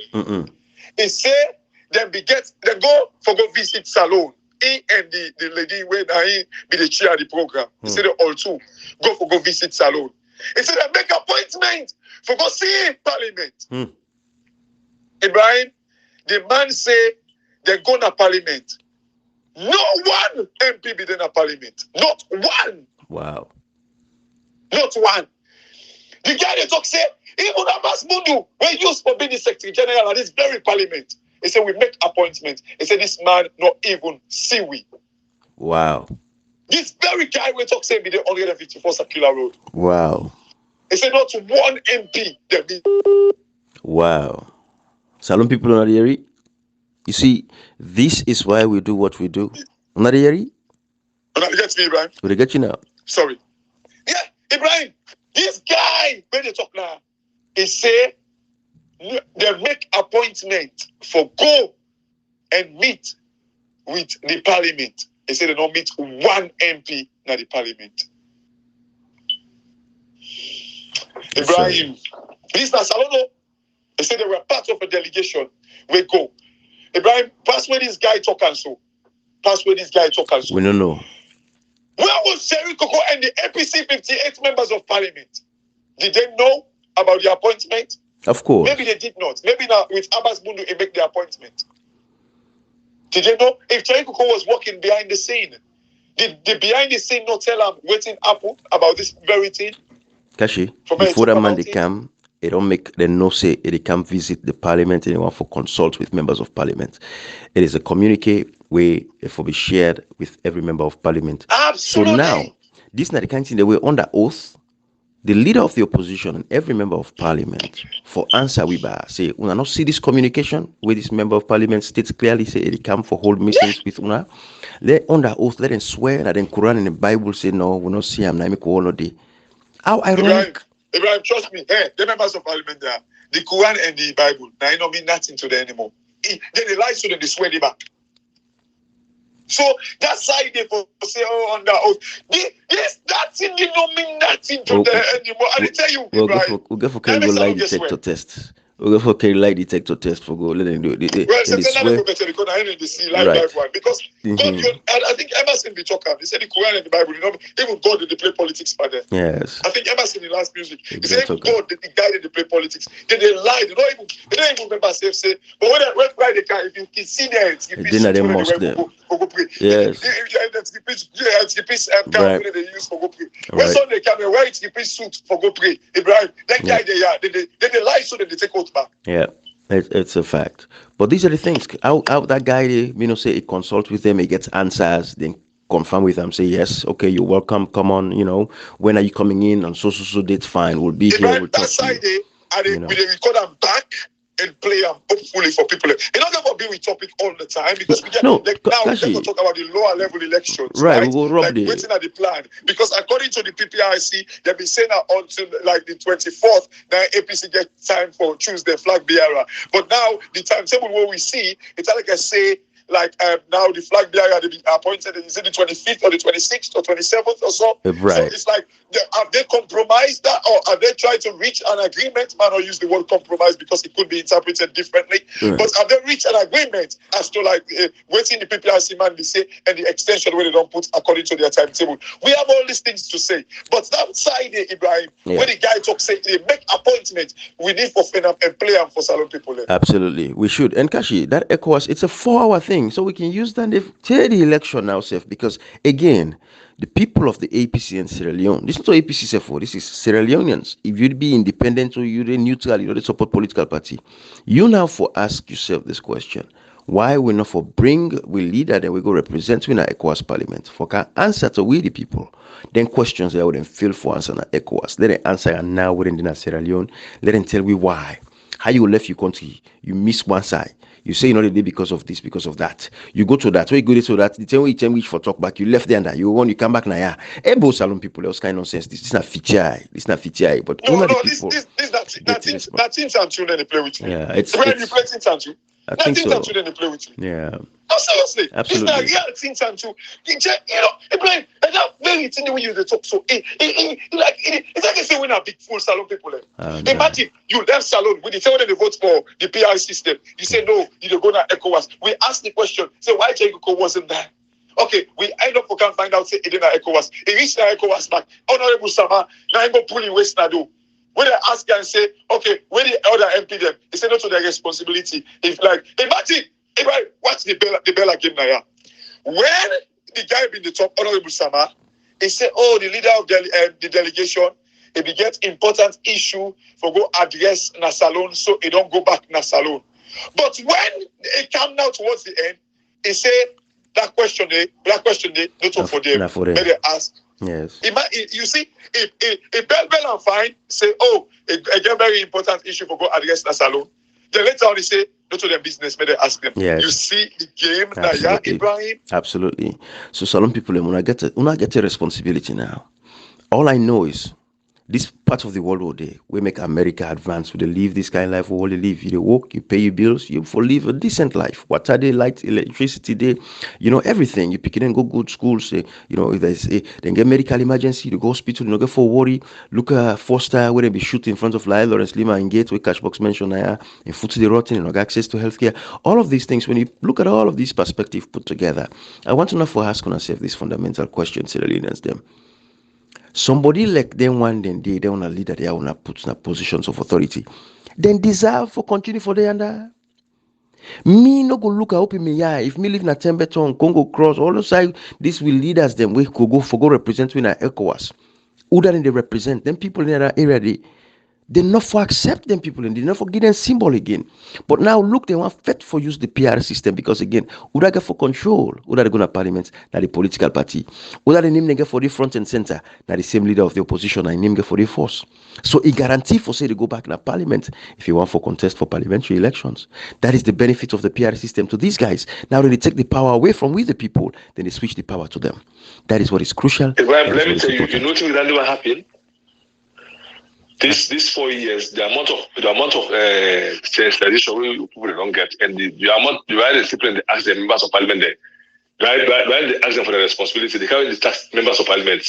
He say, then go visit Salon. He and the lady when he be the chair of the program. He said they all two go visit Salon. He said they make appointment for go see Parliament. Ibrahim, the man say they go to Parliament. No one MP be in a Parliament. Not one. Wow. Not one. The guy they talk say, even Abbas Mundu, we used for being the Secretary General at this very Parliament. He said, we make appointments. He said, this man not even see we. Wow. This very guy we talk say be the 154 Circular Road. Wow. He said, not one MP. Wow. Salon people on the area. You see, this is why we do what we do. On the area? Get me, Ibrahim. Will get you now? Sorry. Yeah, Ibrahim. This guy, when they talk now, he say, they make appointment for go and meet with the Parliament. They say they don't meet one MP in the Parliament. Ibrahim, this is Salono. They say they were part of a delegation. We go. Ibrahim, pass where this guy talk and so. Pass where this guy talk and so. We don't know. Where was Sherry Coco and the APC 58 members of Parliament? Did they know about the appointment? Of course. Maybe they did not. Maybe now with Abbas Mundu, they make the appointment. Did they know? If Cherry Coco was working behind the scene, did the behind the scene not tell him waiting Apple about this very thing? Kashi, before that man they come, they don't make them no say they can't visit the Parliament anyone for consult with members of Parliament. It is a communique where it will be shared with every member of Parliament. Absolutely. So now, this is not the kind of thing they were under oath. The leader of the opposition and every member of Parliament for answer we say, Una not see this communication where this member of Parliament states clearly say they come for hold meetings with Una. They under oath, let them swear that in Quran and the Bible say no, we not see him all day. How ironic. Ibrahim, trust me, the members of Parliament there, the Quran and the Bible, now it don't mean nothing to them anymore. Then they lie to them, they swear they back. So that's how they for say under oath. That thing did not mean nothing to them anymore. I tell you, we'll go for carry lie detector test. We'll go for carry lie detector test for go. Let them do it. Well, sometimes better because I didn't see live one because God, I think Emerson be talking. They said the Quran and the Bible. You know, even God did they play politics for them. Yes. I think Emerson in the last music. He said even God did the guy did they play politics. Then they lied. They don't even remember say. But when they can, if you can see them, they must them. Yes. They use for go pray. When Sunday come, where it's the suit for go pray. Ibrahim, that guy they lie so that they take out back. Yeah, it's a fact. But these are the things. How that guy, say he consult with them, he gets answers, then confirm with them, say yes, okay, you're welcome. Come on, when are you coming in? And so date's fine. We'll be here. We'll talk to you. We record them back and play them hopefully for people. It's not going to be with topic all the time because we get now we're going to talk about the lower level elections. Right, we'll go waiting at the plan. Because according to the PPRC, they've been saying that until like the 24th, now APC get time for choose their flag bearer. But now the timetable where we see, it's like I say, now the flag bearer they be appointed is it the 25th or the 26th or 27th or so? Right. So it's like have they compromised that or have they tried to reach an agreement? Man, I'll use the word compromise because it could be interpreted differently. Right. But have they reached an agreement as to waiting the PPRC man they say and the extension where they don't put according to their timetable? We have all these things to say. But that side Ibrahim, when the guy talks say they make appointments, we need for FENAP and play them for Salon people. Absolutely. We should. And Kashi, that Ecowas, it's a 4-hour thing. So we can use that till the election now, Seth, because again, the people of the APC and Sierra Leone, this is not APC for, this is Sierra Leoneans. If you'd be independent or you're neutral, they support political party. You now for ask yourself this question. Why we not for bring we leader that we go represent in our Ecowas parliament for can answer to we the people. Then questions they would then feel for answer na Ecowas. Let them answer and now within the Sierra Leone. Let them tell we why. How you left your country, you miss one side. You say you know the day because of this, because of that. You go to that, where you go to that, the time you tell me for talk back, you left there and that. You want you come back now, yeah. Ebo Salon people, those kind of nonsense. This is not feature. This is not feature. But no, this that things and children they play with you. Yeah, it's when you play things and you. I think so. And children they play with you. Yeah. Oh, seriously, absolutely. This is real things and you. You know, it's like that very thing when you talk so. It's like they say when a big fool Salon people. Imagine you left Salon when they say when they vote for the PR system. You say no, you don't go to Ecowas. We ask the question, say why Ecowas wasn't there? Okay, we end up we can find out say it didn't Ecowas. It reached Ecowas back. Honorable Sama, now I go pulling West Nado. When they ask and say, okay, when the other MP them, they say not to their responsibility. If like imagine what's the bell again now? When the guy in the top, Honorable Sama, he said, oh, the leader of the delegation, if he gets important issue for go address na salon, so he don't go back na salon. But when it come now towards the end, he say that question not for them. May they ask. Yes. You see, if Bell and Fine say, oh, a very important issue for go address na salon. Then later on, they say, not to their business, may they ask them. Yes. You see the game that yeah, Ibrahim. Absolutely. So Salon people, when I get a responsibility now, all I know is this part of the world all day, we make America advance. We live this kind of life. We only live. You work, you pay your bills, you for live a decent life. Water day, light, electricity day, everything. You pick it and go good schools. If there's then get medical emergency, you go hospital, get for worry. Look at Foster, where they be shooting in front of Lawrence Lima and Gate, where Cashbox mentioned and foot to the rotten, access to healthcare. All of these things, when you look at all of these perspectives put together, I want to know for ask ourselves this fundamental question, Sierra Leoneans them. Somebody like them one day they want to lead that they want to put in positions of authority, then deserve for continue for the under. Me no go look at me yeah. If me live in a Tembeton, Congo Cross, all those side, this will lead us them we could go represent in our Ecowas. Who then they represent them people in that area they not for accept them people and they not for give them symbol again. But now look, they want fit for use the PR system because again, who that get for control, who that go to parliament, now the political party, who that the name they get for the front and center, now the same leader of the opposition and name get for the force. So it guarantee for say to go back in a parliament if you want for contest for parliamentary elections. That is the benefit of the PR system to these guys. Now when they take the power away from we the people, then they switch the power to them. That is what is crucial. Let me tell you, you know what happened? This 4 years, the amount of sensitization people don't get, and the amount the discipline they ask the members of parliament there, right they ask them for the responsibility, they can't tax members of parliament.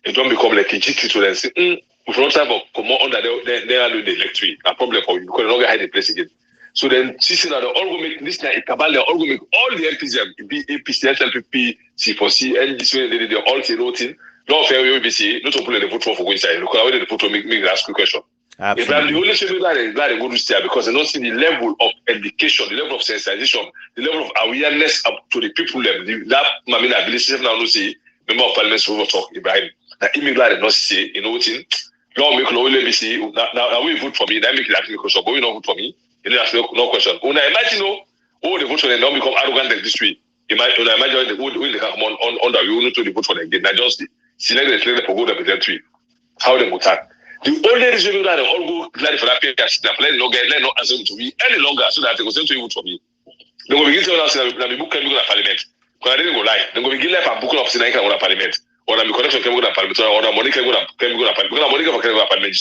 It don't become like a GT to them. Say, if not time of come on under they are doing the electric, a problem for you because they don't get hide the place again. So then, see now they all go make this night cabal, they all go make all the MPs, be APC, SLPP, C4C, and this way they all say nothing. No fair we be see, not to put the vote for go inside. Because I wanted to put to make the ask quick question. If I'm the only thing that they go to stay because they don't see the level of education, the level of sensitization, the level of awareness up to the people level. That I mean, I believe now no see member of parliament will talk Ibrahim. That immigrant not say, what thing. Law make law let me see. Now we vote for me. That make it ask me question, but we don't vote for me. You know, ask no question. When I imagine they vote for them, don't become arrogant like this way. Imagine when they come on that you need to vote for them again. Now just select the for good representative. How they go attack. The only reason that they all go glad for that PR system, let no answer to me any longer so that they go send to you for me. They go begin to announce that we book can go to parliament. Because I didn't go lie. They go begin like a book of Sinai can go to parliament. Or the connection can go to parliament. Or the money can go to parliament. Because the money can go to parliament.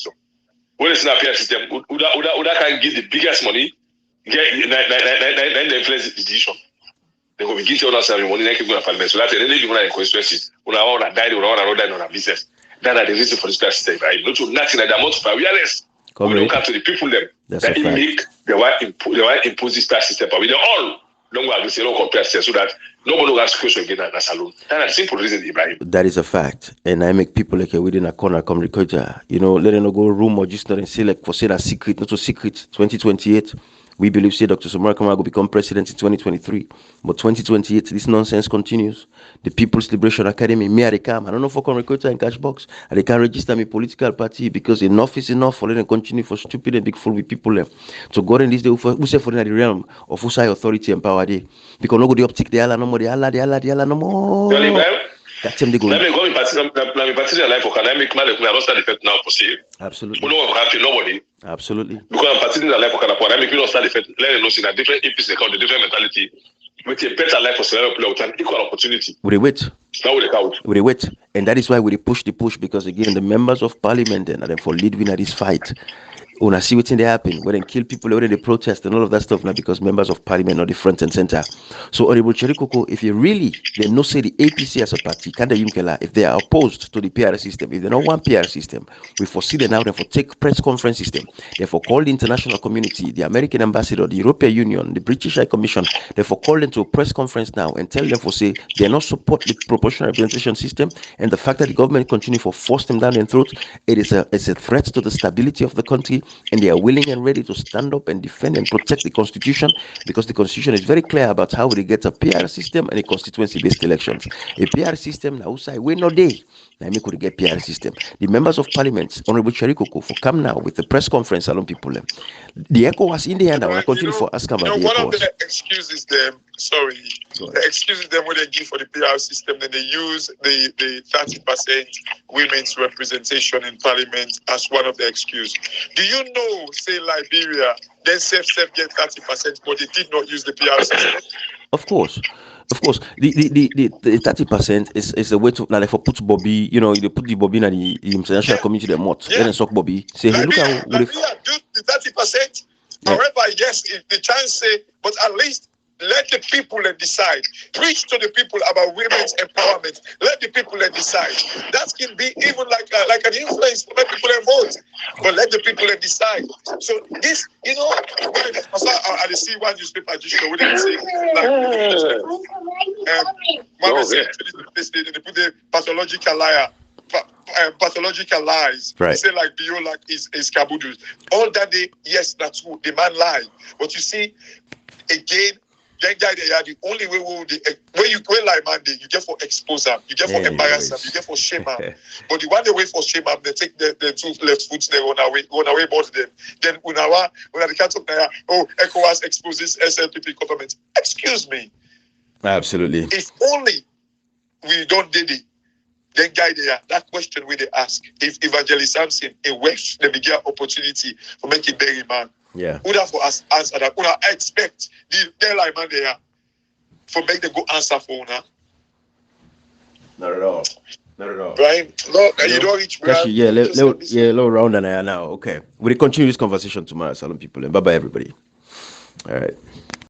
When it's in a PR system, Uda can give the biggest money, get then they influence the decision. They go begin to announce that money can go to parliament. So that's the only thing in constituencies. When I want to die, when I want to die on a business. That are the reason for this PR system, right? Not to nothing like the amount of awareness. We don't come to the people them. That make they want impose this PR system, but we all don't go against no compare so that nobody will ask question again at the salon. That's a simple reason, Ibrahim. That is a fact. And I make people like within a corner come record, let them go room or just not and say like for say that secret, not so secret, 2028. We believe, say, Dr. Samara Kamara will become president in 2023. But 2028, this nonsense continues. The People's Liberation Academy, me, I come. I don't know for recruiter and cash box. And they can't register me political party because enough is enough for them to continue for stupid and big fool with people left. So God in this day, who say for the realm of who say authority and power day. Because no go the optic, the Allah no more, the Allah no more. Let me go in particular life. Can I make my life start effect now for see? Absolutely. We don't have nobody. Absolutely. Because I'm particular life. Can I make me start effect? Let them know in a different APC account, a different mentality. With a better life for Sierra Leone with an equal opportunity. We wait. Now we count. We wait, and that is why we push because again the members of parliament and then for lead winner this fight. When I see what's in there happen, when they kill people, when they protest and all of that stuff now because members of parliament are the front and center. So Honorable Cherikoko, if you really they no say the APC as a party, if they are opposed to the PR system, if they don't want PR system, we foresee them now therefore take press conference system, therefore call the international community, the American ambassador, the European Union, the British High Commission, therefore call them to a press conference now and tell them for say they are not support the proportional representation system and the fact that the government continue for force them down their throats, it's a threat to the stability of the country. And they are willing and ready to stand up and defend and protect the Constitution because the Constitution is very clear about how they get a PR system and a constituency-based elections. A PR system, now say we no day. Now me could get PR system. The members of Parliament, Honorable Cherikoko, for come now with the press conference along people. The Ecowas in the end, I want to continue for ask about the one Ecowas. of the excuses them, the excuses them when they give for the PR system, then they use the 30% women's representation in Parliament as one of the excuses. Do you know, say Liberia, then self get 30%, but they did not use the PR system? Of course, the 30% is a way to now for put Bobby, they put the Bobby in the international community the mot. Then suck Bobby. Say hey, look at Liberia do the 30%. Yeah. However, yes, if the chance say, but at least let the people decide. Preach to the people about women's empowerment. Let the people decide. That can be even like an influence to make people vote. But let the people decide. So this, I see one newspaper just show they say they put the pathological liar. Pathological lies. Right. They say like Biola is Kabudus. All that day, yes, that's who the man lie. But you see, again, that guy they are the only way when you like man, you get for exposure, you get for embarrass them, you get for shame up. But the one they wait for shame up, they take the two left foot they on away both them. Then when the cat up there, Ecowas exposes SLPP government. Excuse me. Absolutely. If only we don't did it. Then guy there, that question where they ask if Evangelist Samson in West they begin opportunity for making berry man. Yeah. Would have for us answer that? Would I expect the like man there for make them go answer for una? Not at all. Right? No, you don't reach. Low round and I now. Okay. We'll continue this conversation tomorrow, Salon people. And bye bye everybody. All right.